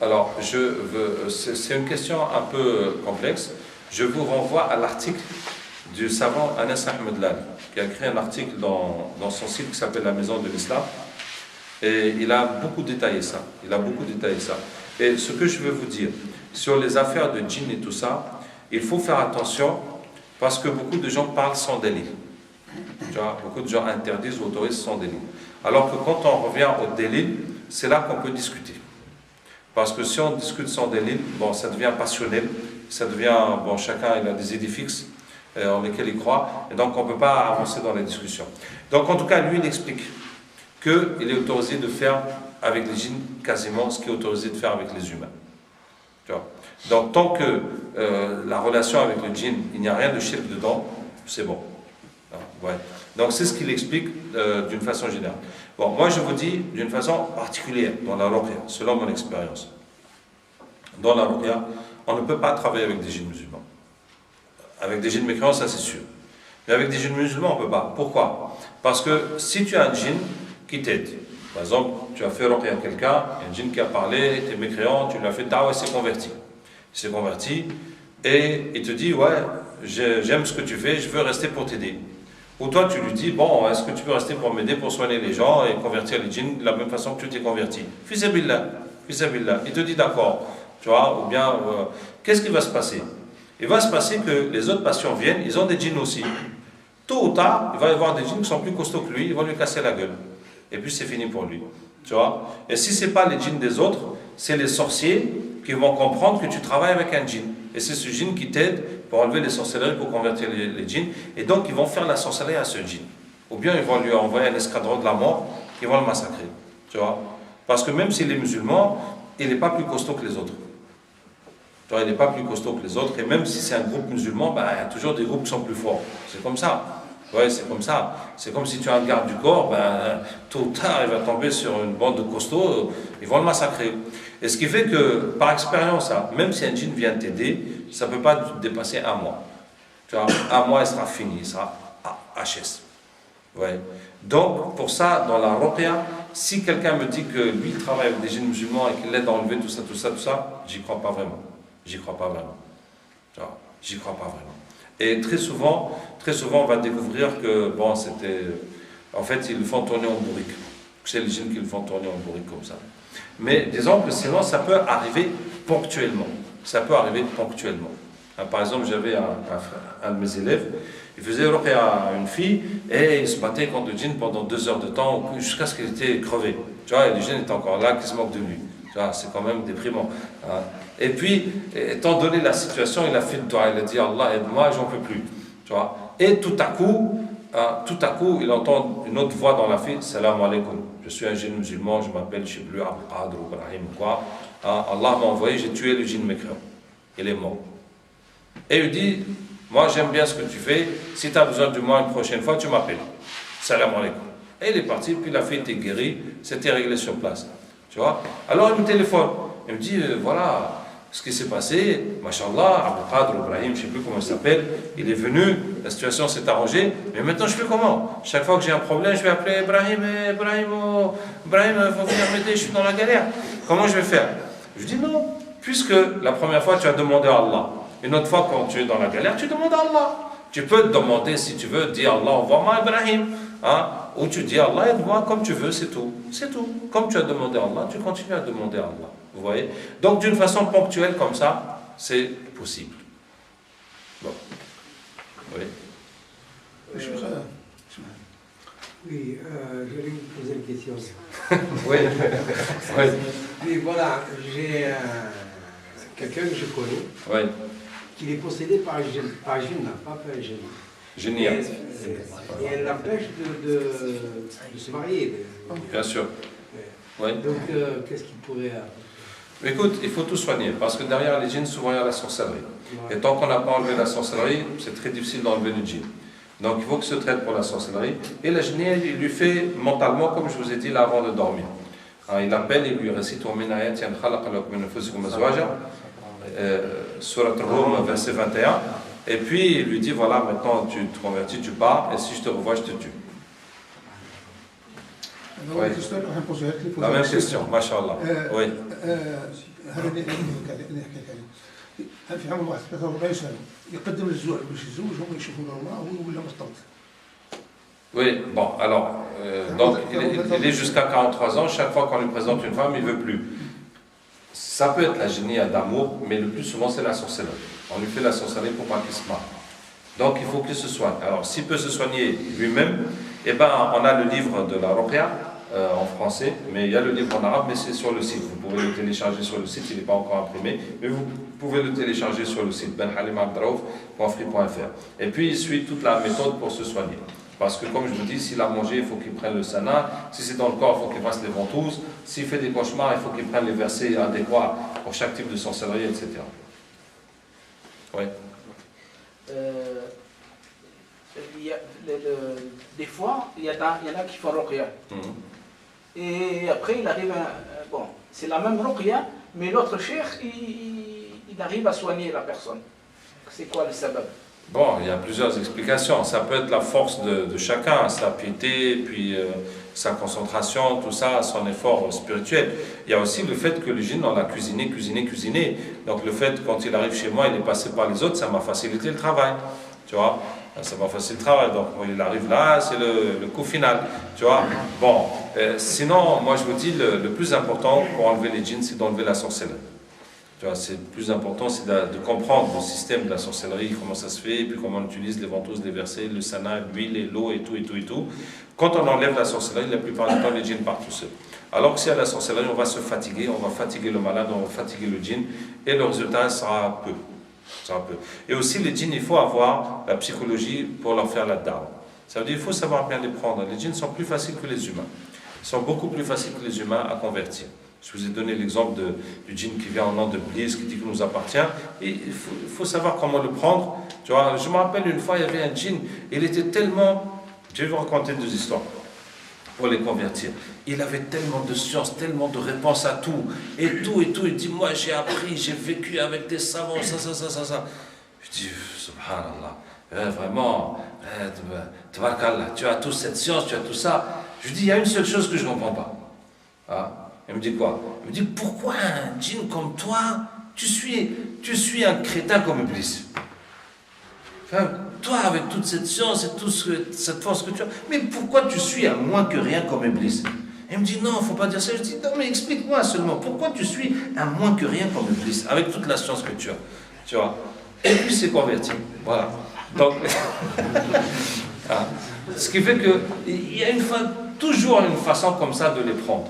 Alors, c'est une question un peu complexe. Je vous renvoie à l'article du savant Anas Ahmed Lal, qui a écrit un article dans son site qui s'appelle La Maison de l'Islam. Et il a beaucoup détaillé ça. Et ce que je veux vous dire, sur les affaires de djinn et tout ça, il faut faire attention parce que beaucoup de gens parlent sans délit. Tu vois, beaucoup de gens interdisent ou autorisent sans délit. Alors que quand on revient au délit, c'est là qu'on peut discuter. Parce que si on discute sans délit, bon, ça devient passionnel, ça devient, bon, chacun il a des idées fixes en lesquelles il croit, et donc on ne peut pas avancer dans les discussions. Donc en tout cas, lui, il explique qu'il est autorisé de faire avec les djinns quasiment ce qui est autorisé de faire avec les humains. Tu vois. Donc tant que la relation avec le djinn, il n'y a rien de shirk dedans, c'est bon. Ouais. Donc c'est ce qu'il explique d'une façon générale. Bon, moi je vous dis d'une façon particulière dans la ruqya, selon mon expérience. Dans la ruqya, on ne peut pas travailler avec des djinns musulmans. Avec des djinns mécréants, ça c'est sûr. Mais avec des djinns musulmans, on ne peut pas. Pourquoi? Parce que si tu as un djinn qui t'aide, par exemple, tu as fait ruqya à quelqu'un, il y a un djinn qui a parlé, tu es mécréant, tu lui as fait da'wah, il s'est converti. Il s'est converti et il te dit, ouais, j'aime ce que tu fais, je veux rester pour t'aider. Ou toi, tu lui dis, bon, est-ce que tu peux rester pour m'aider, pour soigner les gens et convertir les djinns de la même façon que tu t'es converti? Fisabillah, fisabillah. Il te dit d'accord, tu vois, ou bien, qu'est-ce qui va se passer? Il va se passer que les autres patients viennent, ils ont des djinns aussi. Tôt ou tard, il va y avoir des djinns qui sont plus costauds que lui, ils vont lui casser la gueule. Et puis c'est fini pour lui, tu vois. Et si ce n'est pas les djinns des autres, c'est les sorciers qui vont comprendre que tu travailles avec un djinn. Et c'est ce djinn qui t'aide pour enlever les sorcelleries, pour convertir les djinns. Et donc, ils vont faire la sorcellerie à ce djinn. Ou bien, ils vont lui envoyer un escadron de la mort qui vont le massacrer. Tu vois? Parce que même s'il est musulman, il n'est pas plus costaud que les autres. Tu vois, il n'est pas plus costaud que les autres. Et même si c'est un groupe musulman, ben, il y a toujours des groupes qui sont plus forts. C'est comme ça. Ouais, c'est comme ça. C'est comme si tu as un garde du corps, ben, tôt ou tard, il va tomber sur une bande de costauds, ils vont le massacrer. Et ce qui fait que, par expérience, hein, même si un djinn vient t'aider, ça ne peut pas dépasser un mois. Tu vois, un mois, il sera fini, il sera HS. Ouais. Donc, pour ça, dans la ruqya, si quelqu'un me dit que lui, il travaille avec des djinns musulmans et qu'il l'aide à enlever tout ça, j'y crois pas vraiment. J'y crois pas vraiment. Tu vois, j'y crois pas vraiment. Et très souvent, on va découvrir que, bon, c'était... En fait, ils le font tourner en bourrique. C'est les djinns qui le font tourner en bourrique comme ça. Mais disons que sinon, ça peut arriver ponctuellement. Ça peut arriver ponctuellement. Par exemple, j'avais un de mes élèves, il faisait ruqya à une fille et il se battait contre le djinn pendant 2 heures de temps jusqu'à ce qu'il était crevé. Tu vois, et le djinn était encore là, qui se moque de lui. Tu vois, c'est quand même déprimant. Et puis, étant donné la situation, il a fait le doigt, il a dit Allah aide-moi, j'en peux plus. Tu vois. Et tout à coup, il entend une autre voix dans la fille, Salam alaikum. Je suis un djinn musulman, je m'appelle, je ne sais plus, Abdul Qadr ou Ibrahim ou quoi. Allah m'a envoyé, j'ai tué le djinn mécréant. Il est mort. Et il dit, moi j'aime bien ce que tu fais, si tu as besoin de moi une prochaine fois, tu m'appelles. Salam alaikum. Et il est parti, puis la fille était guérie, c'était réglé sur place. Tu vois. Alors il me téléphone, il me dit, voilà ce qui s'est passé, Mashallah, Abdul Qadr ou Ibrahim, je ne sais plus comment il s'appelle, il est venu, la situation s'est arrangée, mais maintenant je fais comment? Chaque fois que j'ai un problème, je vais appeler Ibrahim, il faut venir m'aider, je suis dans la galère. Comment je vais faire? Je dis non, puisque la première fois tu as demandé à Allah, une autre fois quand tu es dans la galère, tu demandes à Allah. Tu peux te demander si tu veux, dire Allah envoie-moi Ibrahim, ou tu dis Allah aide-moi comme tu veux, c'est tout. C'est tout. Comme tu as demandé à Allah, tu continues à demander à Allah. Vous voyez? Donc d'une façon ponctuelle comme ça, c'est possible. Bon. Oui. Oui, je vais vous poser une question. Oui. Oui. Mais voilà, j'ai quelqu'un que je connais, Oui. qui est possédé par Jinna, pas par un Jinna. Génial. Et elle l'empêche de se marier. Bien sûr. Oui. Donc, qu'est-ce qu'il pourrait... Écoute, il faut tout soigner, parce que derrière les djinns, souvent il y a la sorcellerie. Et tant qu'on n'a pas enlevé la sorcellerie, c'est très difficile d'enlever le djinn. Donc il faut qu'il se traite pour la sorcellerie. Et la djinn, il lui fait mentalement, comme je vous ai dit là avant de dormir. Il appelle, il lui récite Surat Al-Rum, verset 21. Et puis il lui dit, voilà, maintenant tu te convertis, tu pars, et si je te revois, je te tue. Oui. La même question, mashallah. Oui. Oui, bon, alors, donc il est jusqu'à 43 ans, chaque fois qu'on lui présente une femme, il ne veut plus. Ça peut être la génie d'amour, mais le plus souvent c'est la sorcellerie. On lui fait la sorcellerie pour pas qu'il se marie. Donc il faut qu'il se soigne. Alors s'il peut se soigner lui-même, eh ben, on a le livre de la ruqya en français, mais il y a le livre en arabe, mais c'est sur le site. Vous pouvez le télécharger sur le site, il n'est pas encore imprimé, mais vous pouvez le télécharger sur le site benhalimabdraouf.free.fr. Et puis il suit toute la méthode pour se soigner. Parce que comme je vous dis, s'il a mangé, il faut qu'il prenne le sana. Si c'est dans le corps, il faut qu'il fasse les ventouses. S'il fait des cauchemars, il faut qu'il prenne les versets adéquats pour chaque type de sorcellerie, etc. Oui. Des fois, il y en a qui font ruqya. Et après, il arrive bon, c'est la même ruqya, mais l'autre cheikh, il arrive à soigner la personne. C'est quoi le sabab? Bon, il y a plusieurs explications. Ça peut être la force de chacun, sa piété, puis sa concentration, tout ça, son effort spirituel. Il y a aussi le fait que le djinn, on l'a cuisiné. Donc le fait, quand il arrive chez moi, il est passé par les autres, ça m'a facilité le travail. Tu vois, ça m'a facilité le travail. Donc quand il arrive là, c'est le coup final. Tu vois, bon, sinon, moi je vous dis, le plus important pour enlever les djinns, c'est d'enlever la sorcellerie. Tu vois, c'est le plus important, c'est de comprendre le système de la sorcellerie, comment ça se fait, et puis comment on utilise les ventouses, les versets, le sana, l'huile, l'eau et tout. Quand on enlève la sorcellerie, la plupart du temps, les djinns partent tout seuls. Alors que si à la sorcellerie, on va se fatiguer, on va fatiguer le malade, on va fatiguer le djinn, et le résultat sera peu. Et aussi, les djinns, il faut avoir la psychologie pour leur faire la dawa. Ça veut dire qu'il faut savoir bien les prendre. Les djinns sont plus faciles que les humains. Ils sont beaucoup plus faciles que les humains à convertir. Je vous ai donné l'exemple du djinn qui vient en nom de Bliss, qui dit qu'il nous appartient. Et il faut savoir comment le prendre. Tu vois, je me rappelle une fois, il y avait un djinn, il était tellement... Je vais vous raconter 2 histoires pour les convertir. Il avait tellement de science, tellement de réponses à tout. Il dit, moi j'ai appris, j'ai vécu avec des savants, ça. Je dis, subhanallah, vraiment, tabarakallah, tu as toute cette science, tu as tout ça. Je dis, il y a une seule chose que je ne comprends pas. Ah. Il me dit quoi? Il me dit, pourquoi un djinn comme toi, tu suis un crétin comme Iblis? Enfin, toi, avec toute cette science et toute cette force que tu as, mais pourquoi tu suis un moins que rien comme Iblis? Il me dit, non, il ne faut pas dire ça. Je dis, non, mais explique-moi seulement, pourquoi tu suis un moins que rien comme Iblis, avec toute la science que tu as? Tu vois? Et puis, c'est converti. Voilà. Donc, ce qui fait qu'il y a toujours une façon comme ça de les prendre.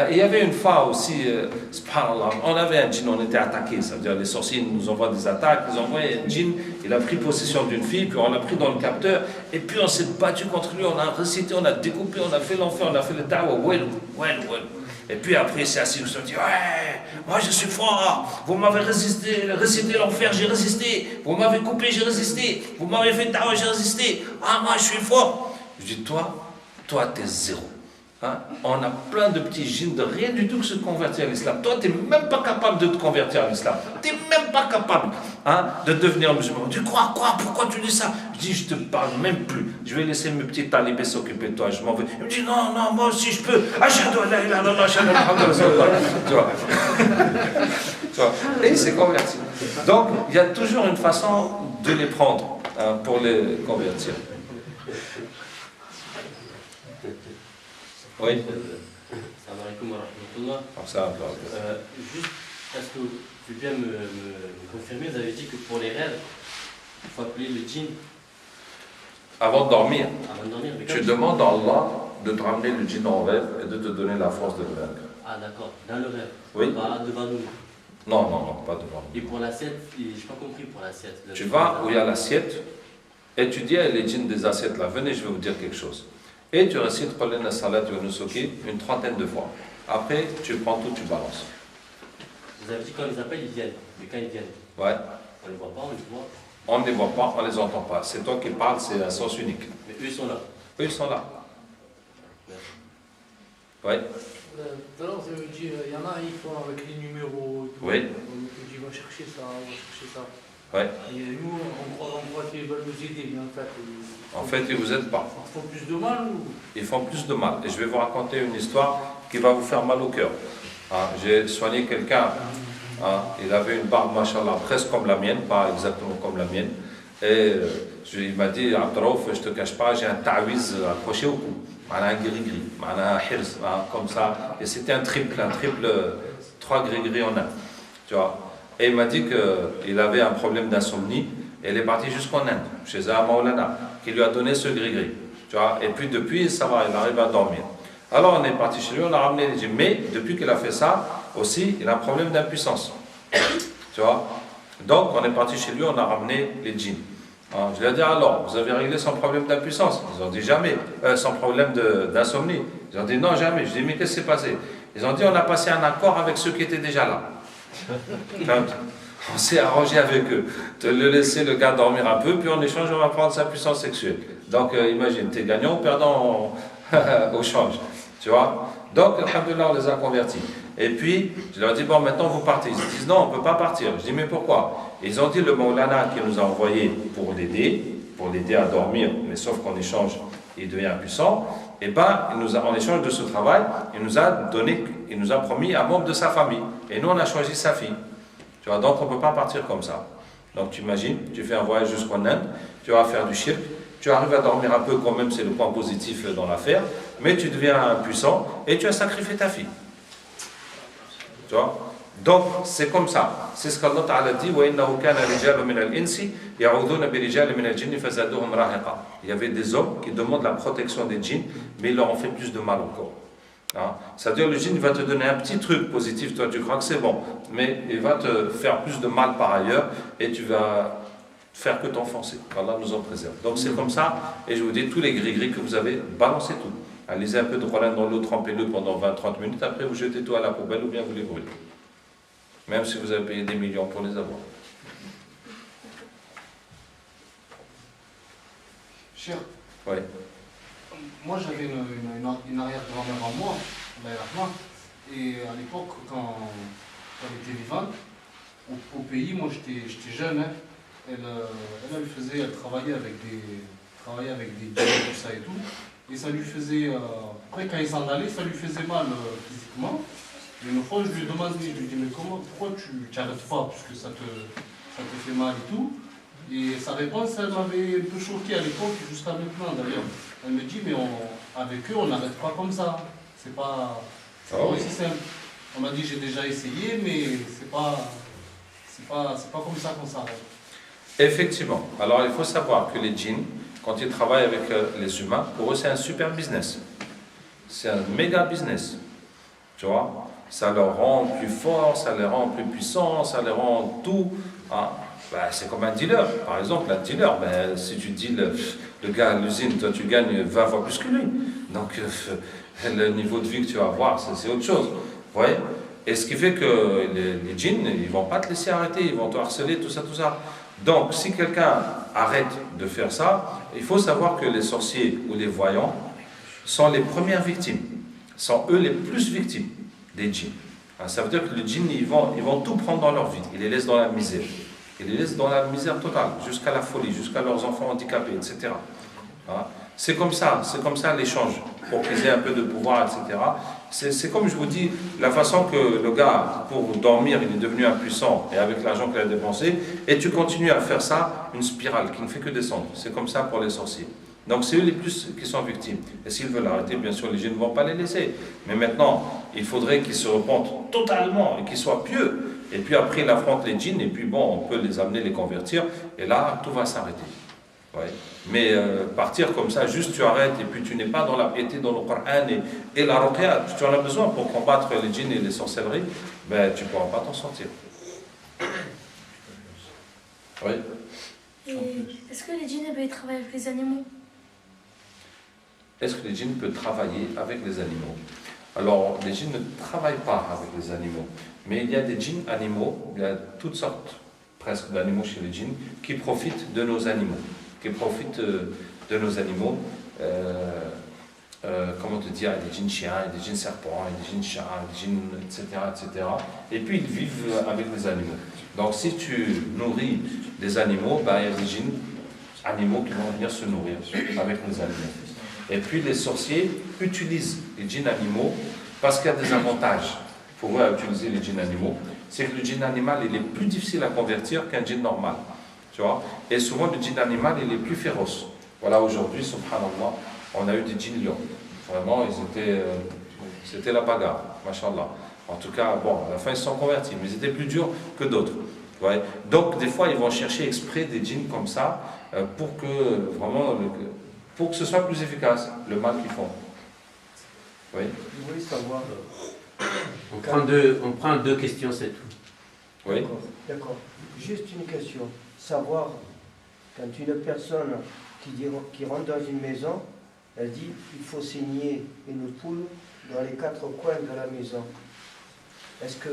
Il y avait une fois aussi, subhanallah, on avait un djinn, on était attaqué, ça veut dire les sorciers nous envoient des attaques, ils envoient un djinn, il a pris possession d'une fille, puis on l'a pris dans le capteur, et puis on s'est battu contre lui, on a récité, on a découpé, on a fait l'enfer, on a fait le dawa, well. Et puis après il s'est assis, il s'est dit, ouais, moi je suis fort, vous m'avez récité l'enfer, j'ai résisté, vous m'avez coupé, j'ai résisté, vous m'avez fait dawa, j'ai résisté, moi je suis fort. Je dis, toi t'es zéro. On a plein de petits djinns de rien du tout que se convertir à l'islam. Toi, tu n'es même pas capable de te convertir à l'islam. Tu n'es même pas capable de devenir musulman. Tu crois quoi? Pourquoi tu dis ça? Je dis, je te parle même plus. Je vais laisser mes petits talibés s'occuper de toi. Je m'en vais. Il me dit, non, moi aussi je peux. Ashhadu an la ilaha illallah, ashhadu anna Muhammadan rasulullah. Tu vois? Et il s'est converti. Donc, il y a toujours une façon de les prendre pour les convertir. Oui. Salam alaikum wa rahmatullah. Juste, est-ce que tu peux bien me confirmer, vous avez dit que pour les rêves, il faut appeler le djinn avant de dormir. Mais tu demandes à Allah de te ramener le djinn en rêve et de te donner la force de le vaincre. Ah d'accord, dans le rêve. Oui. Pas devant nous. Non, pas devant nous. Et pour l'assiette, je n'ai pas compris pour l'assiette. Tu vas où il y a l'assiette et tu dis à les djinns des assiettes là, venez, je vais vous dire quelque chose. Et tu récites Qulna Salat wa Nusuki une 30aine de fois. Après, tu prends tout, tu balances. Vous avez dit quand ils appellent, ils viennent. Mais quand ils viennent, ouais. On ne les voit pas, on les voit. On ne les voit pas, on ne les entend pas. C'est toi qui parles, c'est un sens unique. Mais eux, ils sont là. Eux, ils sont là. Oui. Tout à l'heure, vous avez dit, il y en a, ils font avec les numéros. Et tout. Oui. On dit, va chercher ça. Ouais. Et nous, on croit qu'ils veulent nous aider, mais en fait, ils ne vous aident pas. Ils font plus de mal ou... Ils font plus de mal. Et je vais vous raconter une histoire qui va vous faire mal au cœur. J'ai soigné quelqu'un. Il avait une barbe, machallah, presque comme la mienne, pas exactement comme la mienne. Et il m'a dit, Abdrouf, je ne te cache pas, j'ai un ta'wiz accroché au cou. Un gris-gris, un hirz, comme ça. Et c'était un triple, 3 gris-gris en un. Tu vois. Et il m'a dit qu'il avait un problème d'insomnie. Et il est parti jusqu'en Inde, chez un Maulana, qui lui a donné ce gris-gris. Tu vois. Et puis depuis, ça va, il arrive à dormir. Alors on est parti chez lui, on a ramené les djinns. Mais depuis qu'il a fait ça, aussi, il a un problème d'impuissance. Tu vois. Donc on est parti chez lui, on a ramené les djinns. Je lui ai dit, alors, vous avez réglé son problème d'impuissance? Ils ont dit, jamais. Son problème d'insomnie? Ils ont dit, non, jamais. Je dis, mais qu'est-ce qui s'est passé? Ils ont dit, on a passé un accord avec ceux qui étaient déjà là. On s'est arrangé avec eux. De le laisser le gars dormir un peu, puis en échange, on va prendre sa puissance sexuelle. Donc, imagine, tu es gagnant ou perdant au change. Tu vois? Donc, alhamdoulilah, on les a convertis. Et puis, je leur ai dit, bon, maintenant vous partez. Ils disent, non, on ne peut pas partir. Je dis, mais pourquoi? Ils ont dit, le Maulana qui nous a envoyé pour l'aider à dormir, mais sauf qu'en échange, il devient impuissant. Et ben, en échange de ce travail, il nous a promis un membre de sa famille. Et nous, on a choisi sa fille. Tu vois, donc on ne peut pas partir comme ça. Donc tu imagines, tu fais un voyage jusqu'en Inde, tu vas faire du shirk, tu arrives à dormir un peu quand même, c'est le point positif dans l'affaire, mais tu deviens impuissant et tu as sacrifié ta fille. Tu vois? Donc c'est comme ça. C'est ce qu'Allah Ta'ala dit. Il y avait des hommes qui demandent la protection des djinns, mais ils leur ont fait plus de mal encore. Hein? C'est-à-dire le djinn va te donner un petit truc positif, toi tu crois que c'est bon, mais il va te faire plus de mal par ailleurs et tu vas faire que t'enfoncer. Allah nous en préserve. Donc c'est comme ça, et je vous dis, tous les gris-gris que vous avez, balancez tout. Lisez un peu de Coran dans l'eau, trempez-le pendant 20-30 minutes, après vous jetez tout à la poubelle ou bien vous les brûlez. Même si vous avez payé des millions pour les avoir. Cher, Oui. moi j'avais une arrière-grand-mère en moi, et à l'époque, quand elle était vivante, au pays, moi j'étais jeune, hein, elle travaillait avec des djinns, tout ça et tout, et ça lui faisait, après quand il s'en allait, ça lui faisait mal physiquement. Et une fois je lui ai demandé, je lui ai dit mais pourquoi tu n'arrêtes pas, puisque ça te fait mal et tout. Et sa réponse, elle m'avait un peu choqué à l'époque, jusqu'à maintenant d'ailleurs. Elle me dit mais avec eux on n'arrête pas comme ça, c'est pas aussi simple. On m'a dit j'ai déjà essayé mais c'est pas comme ça qu'on s'arrête. Effectivement. Alors il faut savoir que les djinns, quand ils travaillent avec les humains, pour eux c'est un super business. C'est un méga business. Tu vois, ça leur rend plus fort, ça les rend plus puissants, ça les rend tout. Hein. Ben, c'est comme un dealer. Par exemple, un dealer, ben, si tu dis le gars à l'usine, toi tu gagnes 20 fois plus que lui. Donc le niveau de vie que tu vas avoir, c'est autre chose. Vous voyez? Et ce qui fait que les djinns, ils ne vont pas te laisser arrêter, ils vont te harceler, tout ça, tout ça. Donc, si quelqu'un arrête de faire ça, il faut savoir que les sorciers ou les voyants sont les premières victimes, sont eux les plus victimes des djinns. Ça veut dire que les djinns, ils vont tout prendre dans leur vie, ils les laissent dans la misère. Ils les laissent dans la misère totale, jusqu'à la folie, jusqu'à leurs enfants handicapés, etc. C'est comme ça l'échange, pour qu'ils aient un peu de pouvoir, etc. C'est comme je vous dis, la façon que le gars, pour dormir, il est devenu impuissant, et avec l'argent qu'il a dépensé, et tu continues à faire ça, une spirale qui ne fait que descendre. C'est comme ça pour les sorciers. Donc c'est eux les plus qui sont victimes. Et s'ils veulent arrêter, bien sûr, les djinns ne vont pas les laisser. Mais maintenant, il faudrait qu'ils se repentent totalement, et qu'ils soient pieux. Et puis après, ils affrontent les djinns, et puis bon, on peut les amener, les convertir, et là, tout va s'arrêter. Ouais. Mais partir comme ça, juste tu arrêtes et puis tu n'es pas dans la piété, dans le Coran et la ruqya, tu en as besoin pour combattre les djinns et les sorcelleries, ben tu ne pourras pas t'en sortir. Oui. Et est-ce que les djinns peuvent travailler avec les animaux? Est-ce que les djinns peuvent travailler avec les animaux? Alors, les djinns ne travaillent pas avec les animaux, mais il y a des djinns animaux, il y a toutes sortes presque d'animaux chez les djinns qui profitent de nos animaux. Comment te dire, des djinns chiens, des djinns serpents, des djinns chats, des djinns, etc., etc. Et puis ils vivent avec les animaux. Donc si tu nourris des animaux, ben, il y a des djinns animaux qui vont venir se nourrir avec les animaux. Et puis les sorciers utilisent les djinns animaux parce qu'il y a des avantages pour eux à utiliser les djinns animaux. C'est que le djinn animal il est plus difficile à convertir qu'un djinn normal. Tu vois? Et souvent le djinn animal il est plus féroce. Voilà, aujourd'hui, subhanallah, on a eu des djinns lions. Vraiment, c'était la bagarre, mashallah. En tout cas, bon, à la fin ils se sont convertis, mais ils étaient plus durs que d'autres. Ouais. Donc des fois ils vont chercher exprès des djinns comme ça pour que ce soit plus efficace, le mal qu'ils font. Oui. Je voulais savoir. On prend deux questions, c'est tout. Oui. D'accord. Juste une question. Savoir, quand une personne qui rentre dans une maison, elle dit il faut saigner une poule dans les 4 coins de la maison. Est-ce que...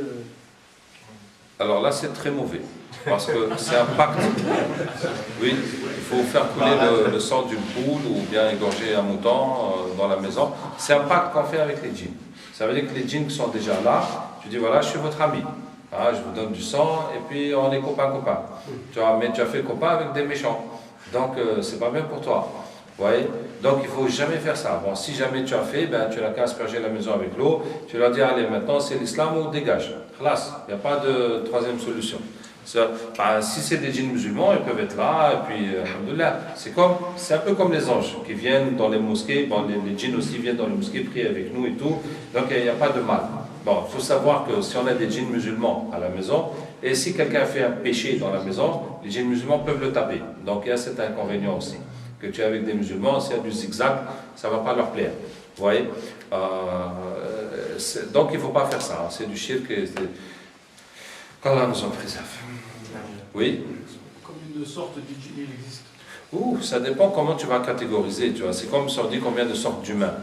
Alors là, c'est très mauvais, parce que c'est un pacte. Oui, il faut faire couler le sang d'une poule ou bien égorger un mouton dans la maison. C'est un pacte qu'on fait avec les djinns. Ça veut dire que les djinns qui sont déjà là, tu dis voilà, je suis votre ami. Ah, je vous donne du sang et puis on est copains. Tu vois, mais tu as fait copain avec des méchants. Donc c'est pas bien pour toi. Vous voyez? Donc il ne faut jamais faire ça. Bon, si jamais tu as fait, ben, tu n'as qu'à asperger la maison avec l'eau. Tu leur dis, allez, maintenant c'est l'islam ou dégage. Khalas, il n'y a pas de troisième solution. Ben, si c'est des djinns musulmans, ils peuvent être là, et puis, alhamdoulilah, c'est un peu comme les anges qui viennent dans les mosquées. Bon, les djinns aussi viennent dans les mosquées prier avec nous et tout. Donc il n'y a pas de mal. Bon, il faut savoir que si on a des djinns musulmans à la maison, et si quelqu'un fait un péché dans la maison, les djinns musulmans peuvent le taper. Donc il y a cet inconvénient aussi. Que tu es avec des musulmans, s'il y a du zigzag, ça ne va pas leur plaire. Vous voyez donc il ne faut pas faire ça. Hein. C'est du shirk. Qu'Allah nous en préserve. Oui. Combien de sortes de djinns il existe? Ça dépend comment tu vas catégoriser. Tu vois. C'est comme si on dit combien de sortes d'humains.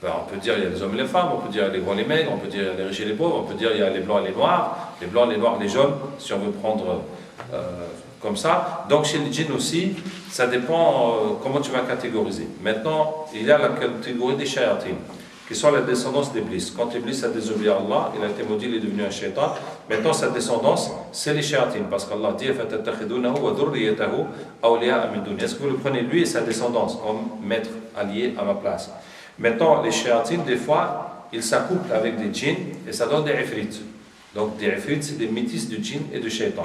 Ben, on peut dire il y a les hommes et les femmes, on peut dire il y a les grands et les maigres, on peut dire il y a les riches et les pauvres, on peut dire il y a les blancs et les noirs, les blancs, les noirs, les jaunes, si on veut prendre comme ça. Donc chez les djinns aussi, ça dépend comment tu vas catégoriser. Maintenant, il y a la catégorie des shayatin, qui sont la descendance d'Iblis. Quand Iblis a désobéi à Allah, il a été maudit, il est devenu un shaitan. Maintenant, sa descendance, c'est les shayatin, parce qu'Allah dit est-ce que vous le prenez lui et sa descendance comme maître allié à ma place? Maintenant, les shayatin, des fois, ils s'accouplent avec des djinns et ça donne des ifrites. Donc, des ifrites, c'est des métis de djinns et de shaitan.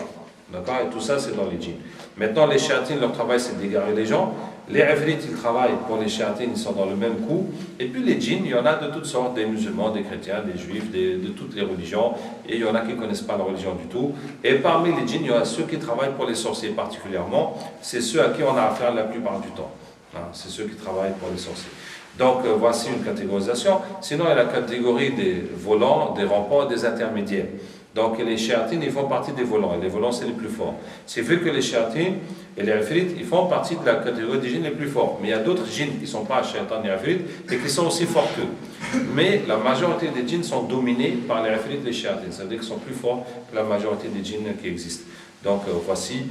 D'accord? Et tout ça, c'est dans les djinns. Maintenant, les shayatin, leur travail, c'est d'égarer les gens. Les ifrites, ils travaillent pour les shayatin, ils sont dans le même coup. Et puis, les djinns, il y en a de toutes sortes, des musulmans, des chrétiens, des juifs, de toutes les religions. Et il y en a qui ne connaissent pas la religion du tout. Et parmi les djinns, il y en a ceux qui travaillent pour les sorciers particulièrement. C'est ceux à qui on a affaire la plupart du temps. C'est ceux qui travaillent pour les sorciers. Donc, voici une catégorisation. Sinon, il y a la catégorie des volants, des rampants et des intermédiaires. Donc, les shayatin, ils font partie des volants. Et les volants, c'est les plus forts. C'est vrai que les shayatin et les ifrites, ils font partie de la catégorie des djinns les plus forts. Mais il y a d'autres djinns qui ne sont pas shayatin et ifrites et qui sont aussi forts qu'eux. Mais la majorité des djinns sont dominés par les ifrites et les shayatin. Ça veut dire qu'ils sont plus forts que la majorité des djinns qui existent. Donc voici,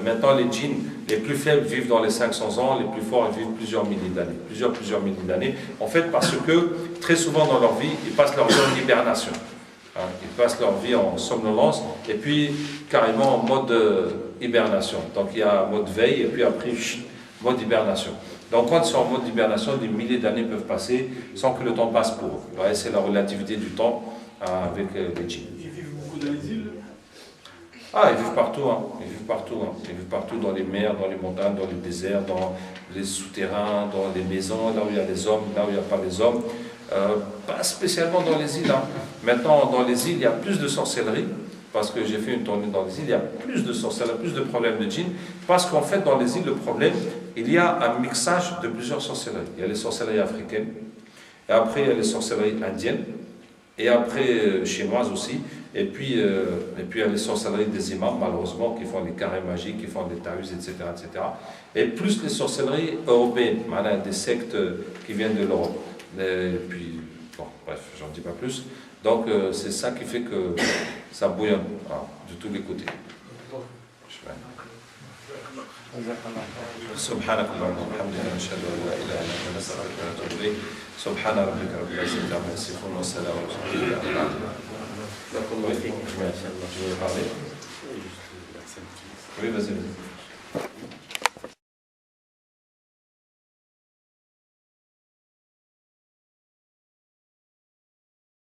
maintenant les djinns les plus faibles vivent dans les 500 ans, les plus forts ils vivent plusieurs milliers d'années, plusieurs milliers d'années, en fait parce que très souvent dans leur vie, ils passent leur vie en hibernation. Ils passent leur vie en somnolence et puis carrément en mode hibernation. Donc il y a mode veille et puis après mode hibernation. Donc quand ils sont en mode hibernation, des milliers d'années peuvent passer sans que le temps passe pour eux. C'est la relativité du temps avec les djinns. Ils vivent beaucoup dans les îles? Ils vivent partout, Ils vivent partout, Ils vivent partout dans les mers, dans les montagnes, dans les déserts, dans les souterrains, dans les maisons, là où il y a les hommes, là où il n'y a pas les hommes. Pas spécialement dans les îles. Maintenant, dans les îles, il y a plus de sorcellerie, parce que j'ai fait une tournée dans les îles, il y a plus de sorcellerie, plus de problèmes de djinns, parce qu'en fait, dans les îles, le problème, il y a un mixage de plusieurs sorcelleries. Il y a les sorcelleries africaines, et après, il y a les sorcelleries indiennes, et après, chinoises aussi. Et puis il y a les sorcelleries des imams, malheureusement, qui font les carrés magiques, qui font les tahuses, etc., etc. Et plus les sorcelleries européennes, des sectes qui viennent de l'Europe. Et puis, bon, bref, j'en dis pas plus. Donc, c'est ça qui fait que ça bouillonne de tous les côtés. سبحانك اللهم وبحمدك نشهد ان لا اله الا انت نستغفرك ونتوب اليك سبحان ربك رب العزه عما يصفون والسلام على المرسلين لكم وفيكم ما شاء الله. Oui, vas-y.